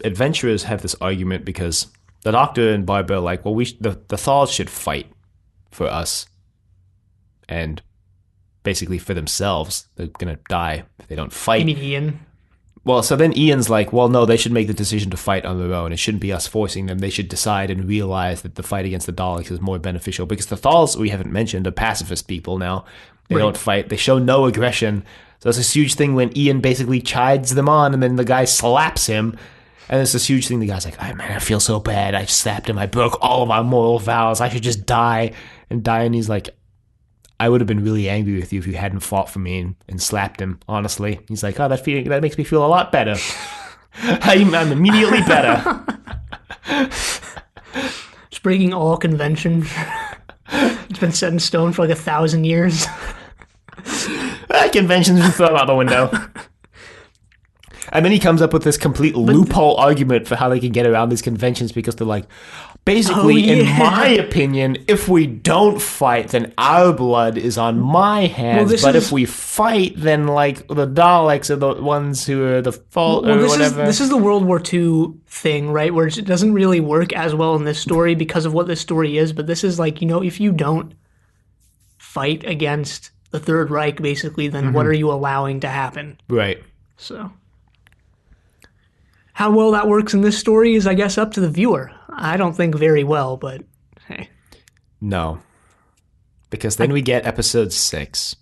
adventurers have this argument because the Doctor and Barbara are like, well, the Thals should fight for us. And basically for themselves. They're going to die if they don't fight. You mean Ian? Well, so then Ian's like, well, no, they should make the decision to fight on their own. It shouldn't be us forcing them. They should decide and realize that the fight against the Daleks is more beneficial. Because the Thals, we haven't mentioned, are pacifist people now. They don't fight. They show no aggression. So it's this huge thing when Ian basically chides them on, and then the guy slaps him. And it's this huge thing. The guy's like, oh, man, I feel so bad. I slapped him. I broke all of our moral vows. I should just die. And he's like, I would have been really angry with you if you hadn't fought for me and slapped him, honestly. He's like, oh, that makes me feel a lot better. I'm immediately better. Just breaking all convention. It's been set in stone for like 1,000 years. Conventions are thrown out the window. And then he comes up with this complete loophole argument for how they can get around these conventions because they're like, basically, in my opinion, if we don't fight, then our blood is on my hands. But if we fight, then like the Daleks are the ones who are the fault or whatever. This is the World War II thing, right? Where it doesn't really work as well in this story because of what this story is. But this is like, if you don't fight against the Third Reich, basically, then what are you allowing to happen? Right. So how well that works in this story is, I guess, up to the viewer. I don't think very well, but hey. No. Because then we get episode 6.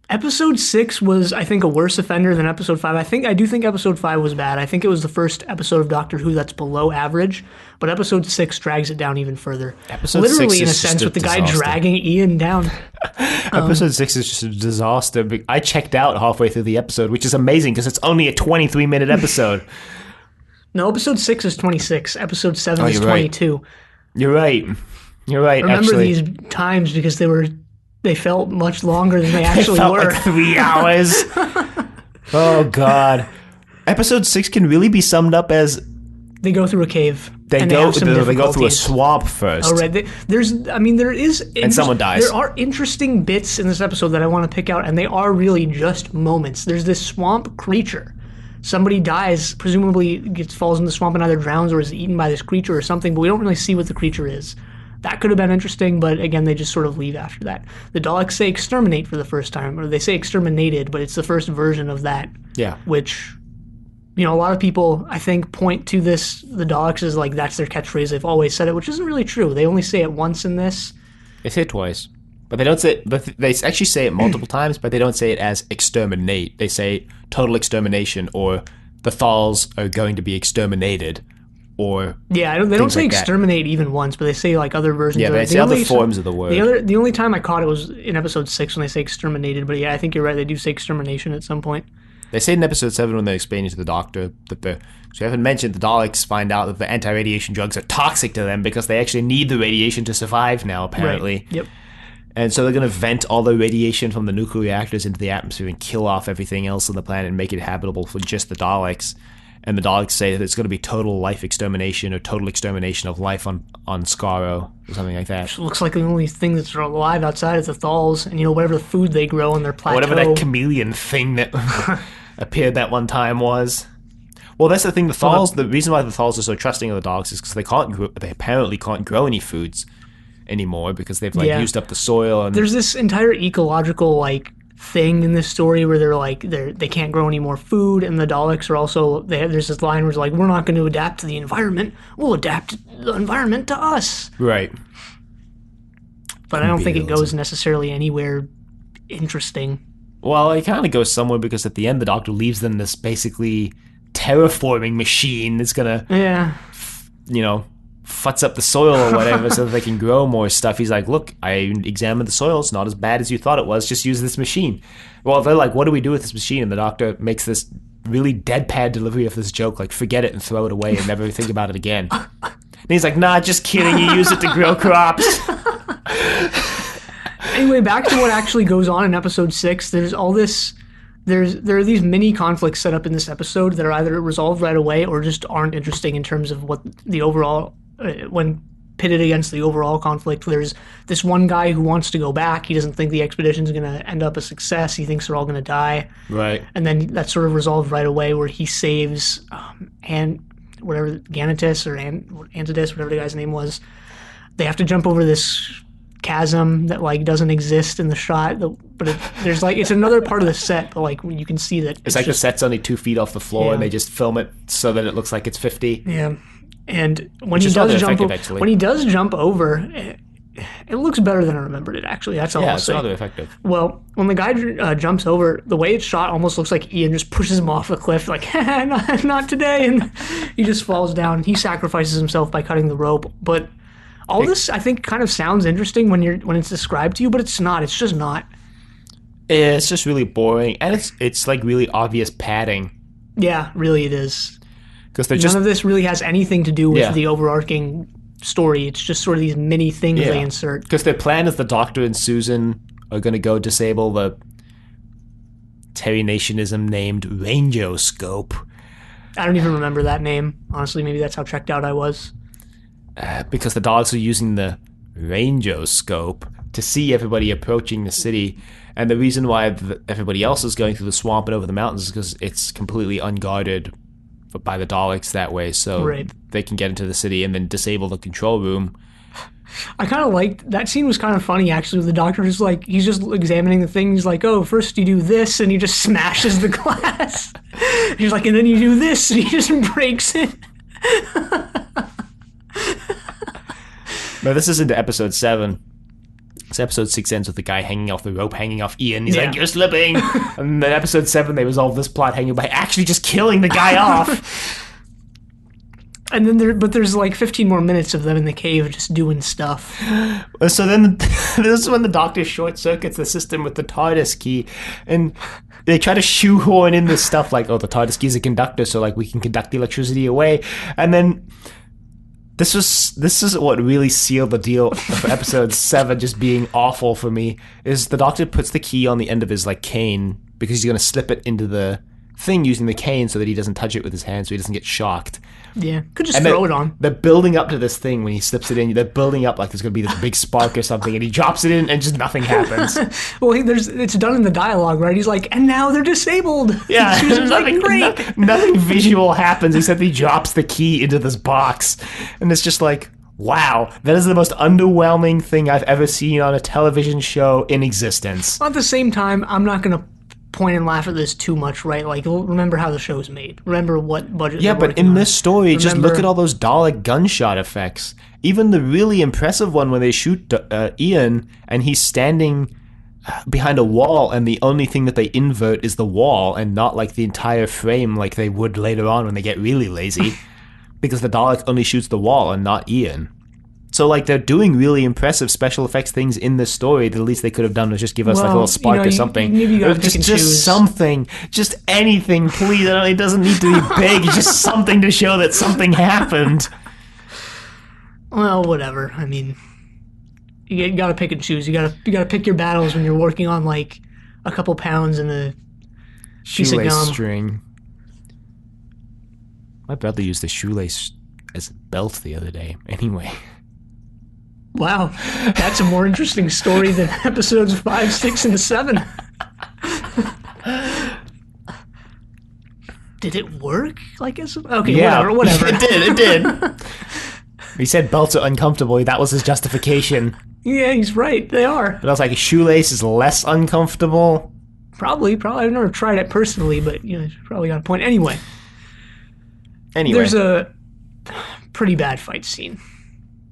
Episode 6 was, I think, a worse offender than episode 5. I do think episode 5 was bad. I think it was the first episode of Doctor Who that's below average, but episode 6 drags it down even further. Literally, in a sense, with the guy dragging Ian down. Episode 6 is just a disaster. I checked out halfway through the episode, which is amazing because it's only a 23-minute episode. No, episode 6 is 26. Episode 7 is 22. Right. You're right. I remember these times because they felt much longer than they actually felt were. Like 3 hours. Oh, God. Episode 6 can really be summed up as... They go through a cave. They go through a swamp first. Oh, right. There is... And someone dies. There are interesting bits in this episode that I want to pick out, and they are really just moments. There's this swamp creature. Somebody dies, presumably falls in the swamp and either drowns or is eaten by this creature or something, but we don't really see what the creature is. That could have been interesting, but again, they just sort of leave after that. The Daleks say exterminate for the first time, or they say exterminated, but it's the first version of that. Yeah. Which, a lot of people, I think, point to this, the Daleks as like, that's their catchphrase. They've always said it, which isn't really true. They only say it once in this. They say it twice. But they don't say it, they actually say it multiple times, but they don't say it as exterminate. They say total extermination, or the Thals are going to be exterminated, or they don't say exterminate even once, but they say like other versions. Yeah, of they say other forms of the word. The only time I caught it was in episode 6 when they say exterminated. But yeah, I think you're right. They do say extermination at some point. They say in episode 7 when they're explaining to the Doctor that so you haven't mentioned the Daleks find out that the anti-radiation drugs are toxic to them because they actually need the radiation to survive now, apparently. Right. Yep. And so they're going to vent all the radiation from the nuclear reactors into the atmosphere and kill off everything else on the planet and make it habitable for just the Daleks. And the Daleks say that it's going to be total life extermination or total extermination of life on Skaro or something like that. Which looks like the only thing that's alive outside is the Thals and, whatever the food they grow on their plateau. Whatever that chameleon thing that appeared that one time was. Well, that's the thing. The reason why the Thals are so trusting of the Daleks is because they apparently can't grow any foods anymore because they've used up the soil. And there's this entire ecological thing in this story where they can't grow any more food, and the Daleks are also there's this line where it's like, we're not going to adapt to the environment, we'll adapt the environment to us. Right. But I don't think it goes necessarily anywhere interesting. Well, it kind of goes somewhere because at the end the Doctor leaves them this basically terraforming machine that's gonna futs up the soil or whatever so that they can grow more stuff. He's like, look, I examined the soil. It's not as bad as you thought it was. Just use this machine. Well, they're like, what do we do with this machine? And the Doctor makes this really deadpan delivery of this joke, like, forget it and throw it away and never think about it again. And he's like, nah, just kidding. You use it to grow crops. Anyway, back to what actually goes on in episode 6. There's all this... There are these mini conflicts set up in this episode that are either resolved right away or just aren't interesting in terms of what the overall... when pitted against the overall conflict. There's this one guy who wants to go back. He doesn't think the expedition's going to end up a success. He thinks they're all going to die. Right. And then that's sort of resolved right away, where he saves Ganatus or Antidus, whatever the guy's name was. They have to jump over this chasm that like doesn't exist in the shot, but there's like it's another part of the set, but like you can see that it's like just, the set's only 2 feet off the floor, yeah. and they just film it so that it looks like it's 50. Yeah, and when he does jump over, it looks better than I remembered it. Actually, that's all. Yeah, I'll it's say. rather effective. Well, when the guy jumps over, the way it's shot almost looks like Ian just pushes him off the cliff, like not today, and he just falls down. He sacrifices himself by cutting the rope, but. All this, I think, kind of sounds interesting when it's described to you, but it's not. It's just not. It's just really boring, and it's like really obvious padding. Yeah, really it is. Because none of this really has anything to do with the overarching story. It's just sort of these mini things they insert. Because their plan is the Doctor and Susan are going to go disable the Terry Nationism named Rangoscope. I don't even remember that name. Honestly, maybe that's how checked out I was. Because the Daleks are using the Rangoscope to see everybody approaching the city, and the reason why everybody else is going through the swamp and over the mountains is because it's completely unguarded by the Daleks that way, so they can get into the city and then disable the control room. I kind of liked that scene. Was kind of funny actually. The Doctor just like he's just examining the thing. He's like, "Oh, first you do this," and he just smashes the glass. He's like, "And then you do this," and he just breaks it. No, this is into episode 7. So episode 6 ends with the guy hanging off the rope, hanging off Ian. He's like, "You're slipping." And then episode 7, they resolve this plot hanging by actually just killing the guy off. And then there's like 15 more minutes of them in the cave just doing stuff. So then this is when the Doctor short circuits the system with the TARDIS key, and they try to shoehorn in this stuff like, "Oh, the TARDIS key is a conductor, so like we can conduct the electricity away." And then This is what really sealed the deal for episode 7 just being awful for me, is the Doctor puts the key on the end of his like cane because he's going to slip it into the thing using the cane so that he doesn't touch it with his hand so he doesn't get shocked. Yeah, could just throw it on. They're building up to this thing when he slips it in. They're building up like there's going to be this big spark or something, and he drops it in and just nothing happens. Well, it's done in the dialogue, right? He's like, "And now they're disabled." Yeah, nothing, like, nothing visual happens except he drops the key into this box. And it's just like, wow, that is the most underwhelming thing I've ever seen on a television show in existence. At the same time, I'm not going to point and laugh at this too much, right? Like, remember how the show's made. Remember what budget. Yeah, but in this story, just look at all those Dalek gunshot effects. Even the really impressive one when they shoot Ian and he's standing behind a wall, and the only thing that they invert is the wall and not like the entire frame like they would later on when they get really lazy. Because the Dalek only shoots the wall and not Ian. So, like, they're doing really impressive special effects things in this story that the least they could have done was just give us, like, a little spark or something. Just something. Just anything, please. It doesn't need to be big. Just something to show that something happened. Well, whatever. I mean, you gotta pick and choose. You gotta pick your battles when you're working on, like, a couple pounds and a piece of gum. String. My brother used a shoelace as a belt the other day. Anyway. Wow, that's a more interesting story than episodes 5, 6, and 7. Did it work? Like, okay, yeah, whatever. It did. He said belts are uncomfortable. That was his justification. Yeah, he's right. They are. But I was like, a shoelace is less uncomfortable. Probably. I've never tried it personally, but you probably got a point. Anyway, there's a pretty bad fight scene.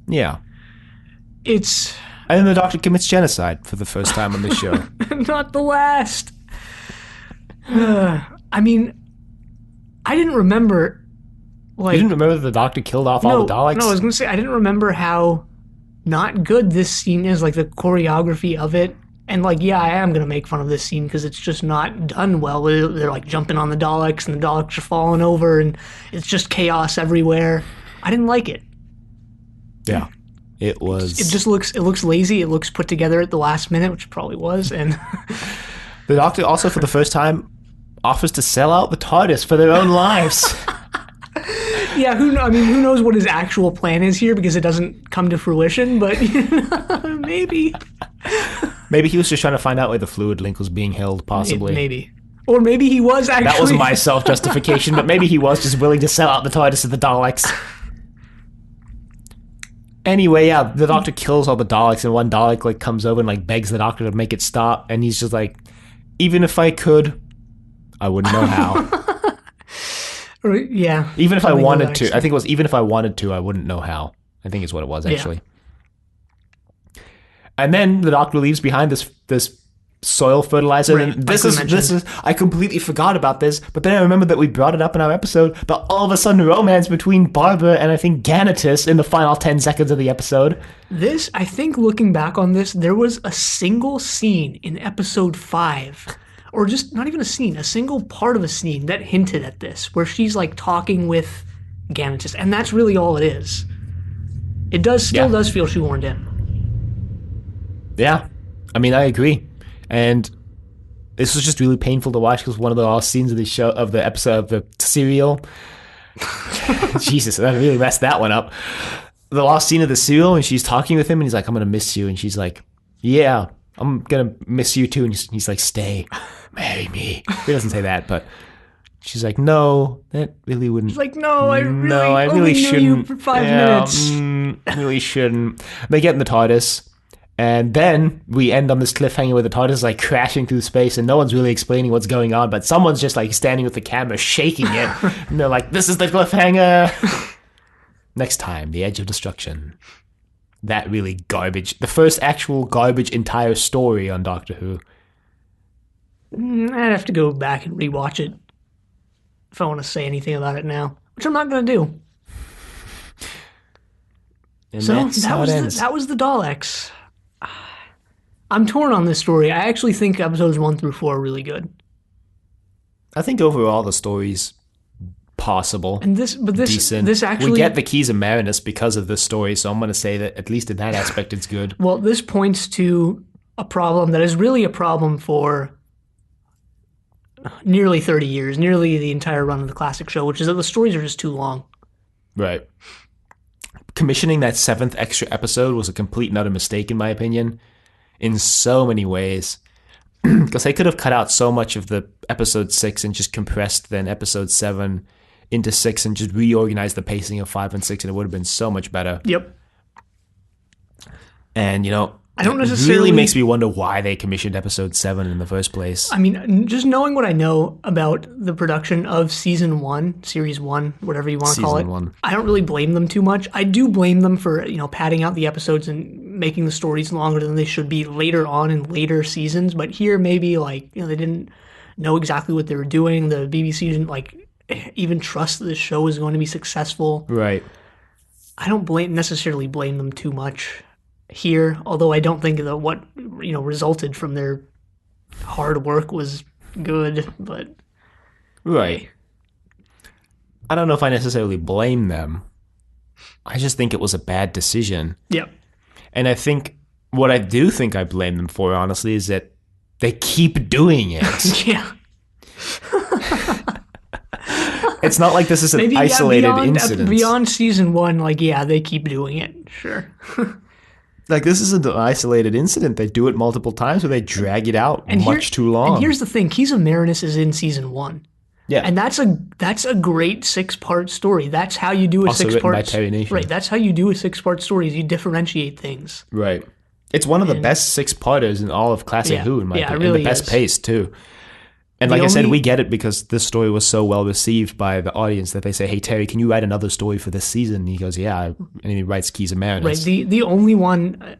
Yeah. And then the Doctor commits genocide for the first time on the show. Not the last. I mean, I didn't remember. Like, you didn't remember that the Doctor killed off all the Daleks? No, I was going to say, I didn't remember how not good this scene is, like the choreography of it. And, like, yeah, I am going to make fun of this scene because it's just not done well. They're, like, jumping on the Daleks, and the Daleks are falling over, and it's just chaos everywhere. I didn't like it. Yeah. It looks lazy. It looks put together at the last minute, which it probably was. And the Doctor also, for the first time, offers to sell out the TARDIS for their own lives. Yeah, who knows what his actual plan is here because it doesn't come to fruition, but maybe. Maybe he was just trying to find out where the fluid link was being held, possibly. Maybe. Or maybe he was actually... That wasn't my self-justification, but maybe he was just willing to sell out the TARDIS to the Daleks. Anyway, yeah, the Doctor kills all the Daleks, and one Dalek like comes over and like begs the Doctor to make it stop, and he's just like, even if I could, I wouldn't know how. Yeah. Even if I wanted to. I think it was even if I wanted to, I wouldn't know how. I think is what it was, actually. Yeah. And then the Doctor leaves behind this soil fertilizer. Right. And this is I completely forgot about this, but then I remembered that we brought it up in our episode, but all of a sudden romance between Barbara and I think Ganatus in the final 10 seconds of the episode. This, I think looking back on this, there was a single scene in episode 5, or just not even a scene, a single part of a scene that hinted at this, where she's like talking with Ganatus, and that's really all it is. It does feel shoehorned in. Yeah. I mean, I agree. And this was just really painful to watch because one of the last scenes of the episode of the serial. Jesus, I really messed that one up. The last scene of the serial, and she's talking with him, and he's like, "I'm gonna miss you," and she's like, "Yeah, I'm gonna miss you too." And he's like, "Stay, marry me." He doesn't say that, but she's like, "No, that really wouldn't." She's like, "No, I really shouldn't." Knew you for 5 minutes. I really shouldn't. They get in the TARDIS. And then we end on this cliffhanger where the TARDIS is like crashing through space and no one's really explaining what's going on, but someone's just like standing with the camera shaking it. And they're like, "This is the cliffhanger." Next time, The Edge of Destruction. That really garbage. The first actual garbage entire story on Doctor Who. I'd have to go back and rewatch it if I want to say anything about it now, which I'm not going to do. And so that was the Daleks. I'm torn on this story. I actually think episodes 1 through 4 are really good. I think overall the story's possible. And decent. This actually, we get the Keys of Marinus because of this story, so I'm going to say that at least in that aspect it's good. Well, this points to a problem that is really a problem for nearly 30 years, nearly the entire run of the classic show, which is that the stories are just too long. Right. Commissioning that 7th extra episode was a complete and utter mistake, in my opinion, in so many ways. Because they could have cut out so much of the episode 6 and just compressed then episode 7 into 6 and just reorganized the pacing of 5 and 6, and it would have been so much better. Yep. And, I don't necessarily... It really makes me wonder why they commissioned episode 7 in the first place. I mean, just knowing what I know about the production of season 1, series 1, whatever you want to call it, I don't really blame them too much. I do blame them for, padding out the episodes and making the stories longer than they should be later on in later seasons. But here, maybe, they didn't know exactly what they were doing. The BBC didn't, even trust that this show was going to be successful. Right. I don't necessarily blame them too much here, although I don't think that what resulted from their hard work was good, but right. I don't know if I necessarily blame them. I just think it was a bad decision. Yep. And I think what I do think I blame them for, honestly, is that they keep doing it. Yeah. It's not like this is an isolated incident. Beyond season 1, they keep doing it. Sure. Like, this isn't an isolated incident. They do it multiple times where they drag it out too long. And here's the thing. Keys of Marinus is in season 1. Yeah. And that's a great 6-part story. That's how you do a 6-part... written by Terry Nation. Right. That's how you do a 6-part story, is you differentiate things. Right. It's one of the best 6-parters in all of Classic Who, in my opinion. Really, and the best pace, too. And like I said, we get it because this story was so well received by the audience that they say, "Hey, Terry, can you write another story for this season?" And he goes, "Yeah." And he writes Keys of Marinus. Right. The only one,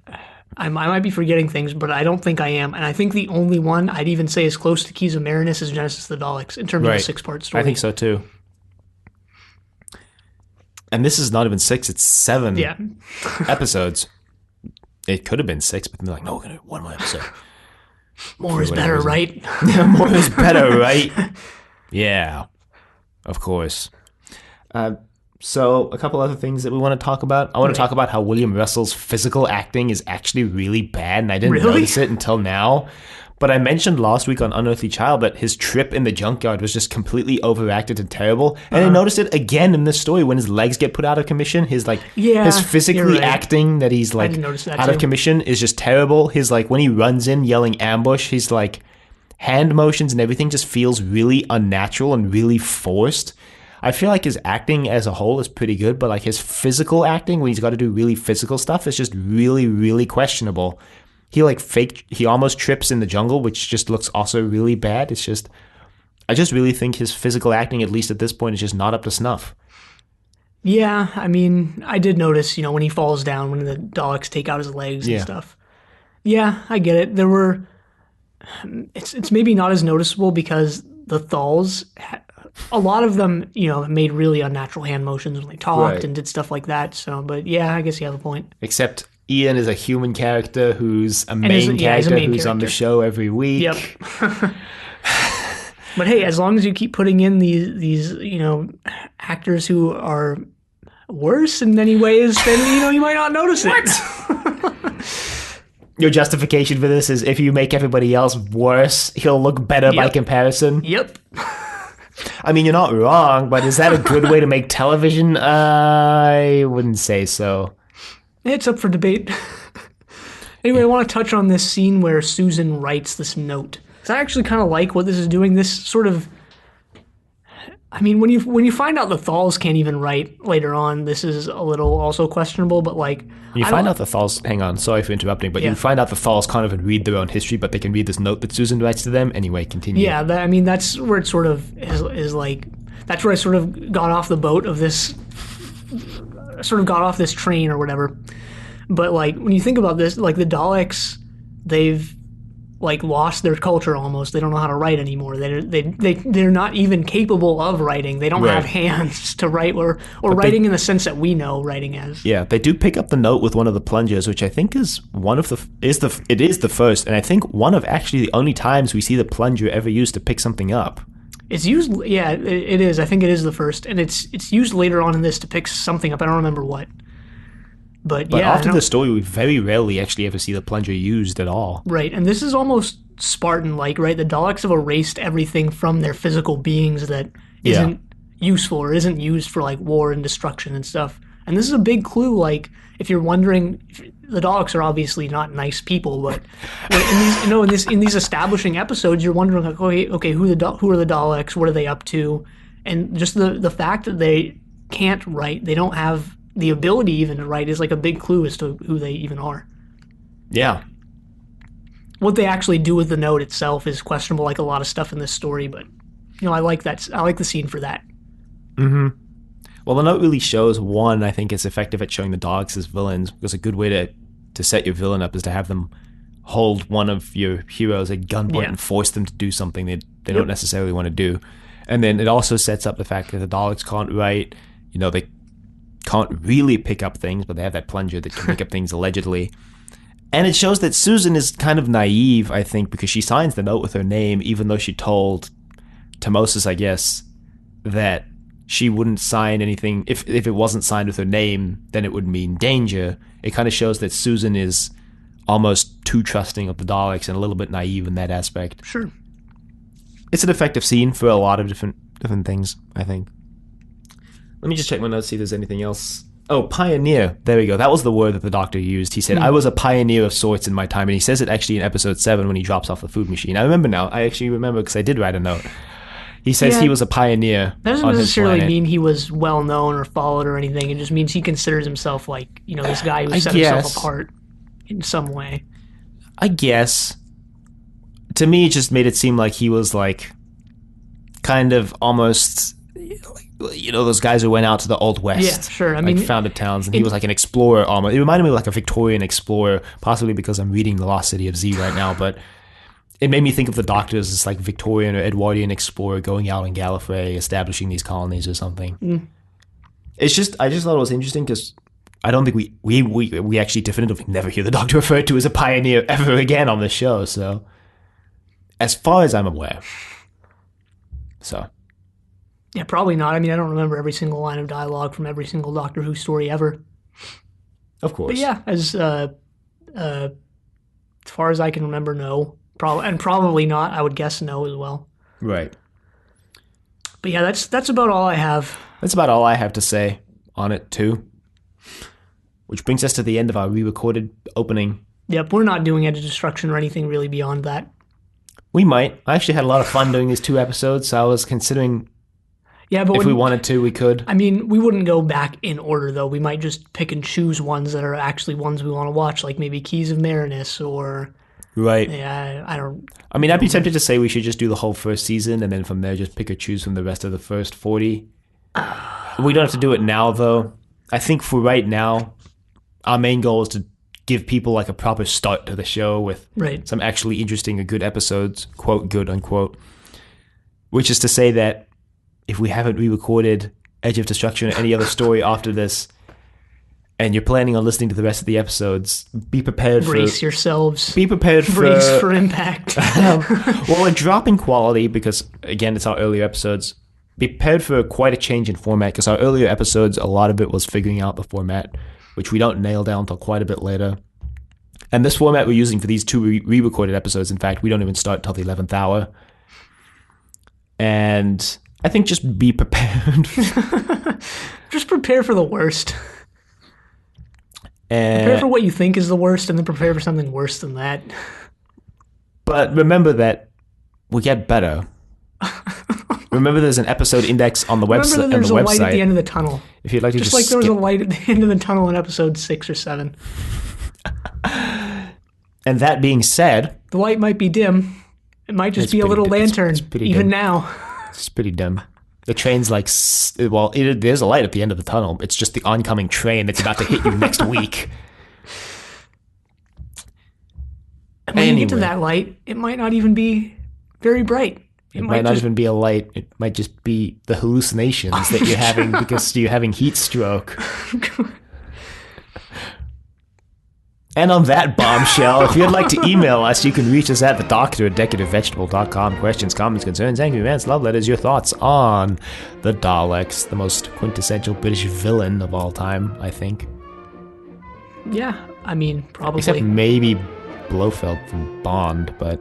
I might be forgetting things, but I don't think I am. And I think the only one I'd even say is close to Keys of Marinus is Genesis of the Daleks in terms of a 6-part story. I think so, too. And this is not even 6, it's 7 episodes. It could have been 6, but they're like, "No, we're going to do one more episode." More is better, right? More is better, right? Yeah, of course. So a couple other things that we want to talk about. I want to talk about how William Russell's physical acting is actually really bad, and I didn't notice it until now. But I mentioned last week on Unearthly Child that his trip in the junkyard was just completely overacted and terrible. And I noticed it again in this story when his legs get put out of commission. His his physically acting that he's like out of commission is just terrible. His when he runs in yelling ambush, he's like hand motions and everything just feels really unnatural and really forced. I feel like his acting as a whole is pretty good, but his physical acting when he's got to do really physical stuff is just really, really questionable. He he almost trips in the jungle, which just looks also really bad. I just really think his physical acting, at least at this point, is just not up to snuff. Yeah, I mean, I did notice, when he falls down, when the Daleks take out his legs and stuff. Yeah, I get it. It's maybe not as noticeable because the Thals, a lot of them, made really unnatural hand motions when they talked and did stuff like that. So, but yeah, I guess you have a point. Except Ian is a human character who's a main character who's on the show every week. Yep. But hey, as long as you keep putting in these actors who are worse in many ways, then you might not notice it. Your justification for this is if you make everybody else worse, he'll look better by comparison. Yep. I mean, you're not wrong, but is that a good way to make television? I wouldn't say so. It's up for debate. Anyway, I want to touch on this scene where Susan writes this note. So I actually kind of like what this is doing. This sort of, I mean, when you find out the Thals can't even write later on, this is a little also questionable. But you find out the Thals. Hang on, sorry for interrupting, but you find out the Thals can't even read their own history, but they can read this note that Susan writes to them. Anyway, continue. Yeah, that's where it sort of is that's where I sort of got off the boat of this. Sort of got off this train or whatever. But when you think about this, the Daleks, they've lost their culture almost. They don't know how to write anymore. They're not even capable of writing. They don't have hands to write or writing in the sense that we know writing as. Yeah, they do pick up the note with one of the plungers, which I think is it is the first, and I think one of actually the only times we see the plunger ever used to pick something up. It's used, it is. I think it is the first, and it's used later on in this to pick something up. I don't remember what. But after the story, we very rarely actually ever see the plunger used at all. Right, and this is almost Spartan-like, right? The Daleks have erased everything from their physical beings that isn't useful or isn't used for war and destruction and stuff. And this is a big clue. If you're wondering, the Daleks are obviously not nice people, but in these establishing episodes, you're wondering okay, who are the Daleks? What are they up to? And just the fact that they can't write, they don't have the ability even to write, is a big clue as to who they even are. Yeah. What they actually do with the note itself is questionable, like a lot of stuff in this story. But I like that. I like the scene for that. Mm-hmm. Well, the note really shows, one, I think it's effective at showing the Daleks as villains, because a good way to set your villain up is to have them hold one of your heroes at gunpoint and force them to do something they don't necessarily want to do. And then it also sets up the fact that the Daleks can't write, they can't really pick up things, but they have that plunger that can pick up things allegedly. And it shows that Susan is kind of naive, I think, because she signs the note with her name, even though she told Moses, I guess, that she wouldn't sign anything. If it wasn't signed with her name, then it would mean danger. It kind of shows that Susan is almost too trusting of the Daleks and a little bit naive in that aspect. Sure. It's an effective scene for a lot of different things, I think. Let me just check my notes, see if there's anything else. Oh, pioneer. There we go. That was the word that the Doctor used. He said, I was a pioneer of sorts in my time. And he says it actually in episode 7 when he drops off the food machine. I remember now. I actually remember because I did write a note. He says he was a pioneer. That doesn't necessarily mean he was well known or followed or anything. It just means he considers himself this guy who set himself apart in some way. I guess. To me, it just made it seem like he was kind of almost, those guys who went out to the Old West. Yeah, sure. I mean, founded towns, and he was an explorer almost. It reminded me of a Victorian explorer, possibly because I'm reading The Lost City of Z right now, but it made me think of the Doctor as this Victorian or Edwardian explorer going out in Gallifrey, establishing these colonies or something. I just thought it was interesting because I don't think we actually definitively never hear the Doctor referred to as a pioneer ever again on this show. So, as far as I'm aware, yeah, probably not. I mean, I don't remember every single line of dialogue from every single Doctor Who story ever. Of course, but yeah, as far as I can remember, no. Probably not. I would guess no as well. Right. But yeah, that's about all I have. That's about all I have to say on it, too. Which brings us to the end of our re-recorded opening. Yep, we're not doing Edge of Destruction or anything really beyond that. We might. I actually had a lot of fun doing these 2 episodes, so I was considering but if we wanted to, we could. I mean, we wouldn't go back in order, though. We might just pick and choose ones that are actually ones we want to watch, like maybe Keys of Marinus or... Right. Yeah, I don't... I mean, I'd be tempted to say we should just do the whole first season, and then from there just pick or choose from the rest of the first 40. We don't have to do it now, though. I think for right now, our main goal is to give people like a proper start to the show with some actually interesting or good episodes, quote, good, unquote. Which is to say that if we haven't re-recorded Edge of Destruction or any other story after this, and you're planning on listening to the rest of the episodes, be prepared Brace yourselves. Be prepared for... Brace for impact. Well, a drop in quality, because, again, it's our earlier episodes. Be prepared for quite a change in format, because our earlier episodes, a lot of it was figuring out the format, which we don't nail down until quite a bit later. And this format we're using for these 2 re-recorded episodes, in fact, we don't even start until the 11th hour. And I think just be prepared. Just prepare for the worst. And prepare for what you think is the worst, and then prepare for something worse than that. But remember that we get better. Remember there's an episode index on the website. Remember that there's a light at the end of the tunnel. If you'd like to just like there was a light at the end of the tunnel in episode 6 or 7. And that being said... The light might be dim. It might just be a little lantern, even dim. Now. It's pretty dim. The train's like... Well, there's a light at the end of the tunnel. It's just the oncoming train that's about to hit you next week. And when you get to that light, it might not even be very bright. It might not even be a light. It might just be the hallucinations that you're having because you're having heat stroke. And on that bombshell, if you'd like to email us, you can reach us at thedoctor@decorativevegetable.com. Questions, comments, concerns, angry rants, love letters, your thoughts on the Daleks, the most quintessential British villain of all time, I think. Yeah, I mean, probably. Except maybe Blofeld from Bond, but...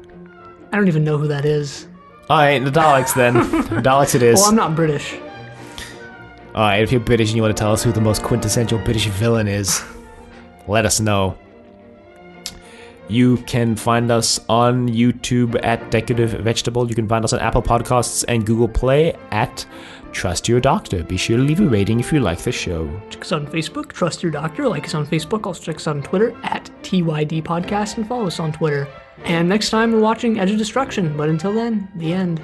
I don't even know who that is. Alright, the Daleks then. Daleks it is. Well, I'm not British. Alright, if you're British and you want to tell us who the most quintessential British villain is, let us know. You can find us on YouTube at Decorative Vegetable. You can find us on Apple Podcasts and Google Play at Trust Your Doctor. Be sure to leave a rating if you like the show. Check us out on Facebook, Trust Your Doctor. Like us on Facebook. Also check us out on Twitter at TYD Podcast and follow us on Twitter. And next time we're watching Edge of Destruction. But until then, the end.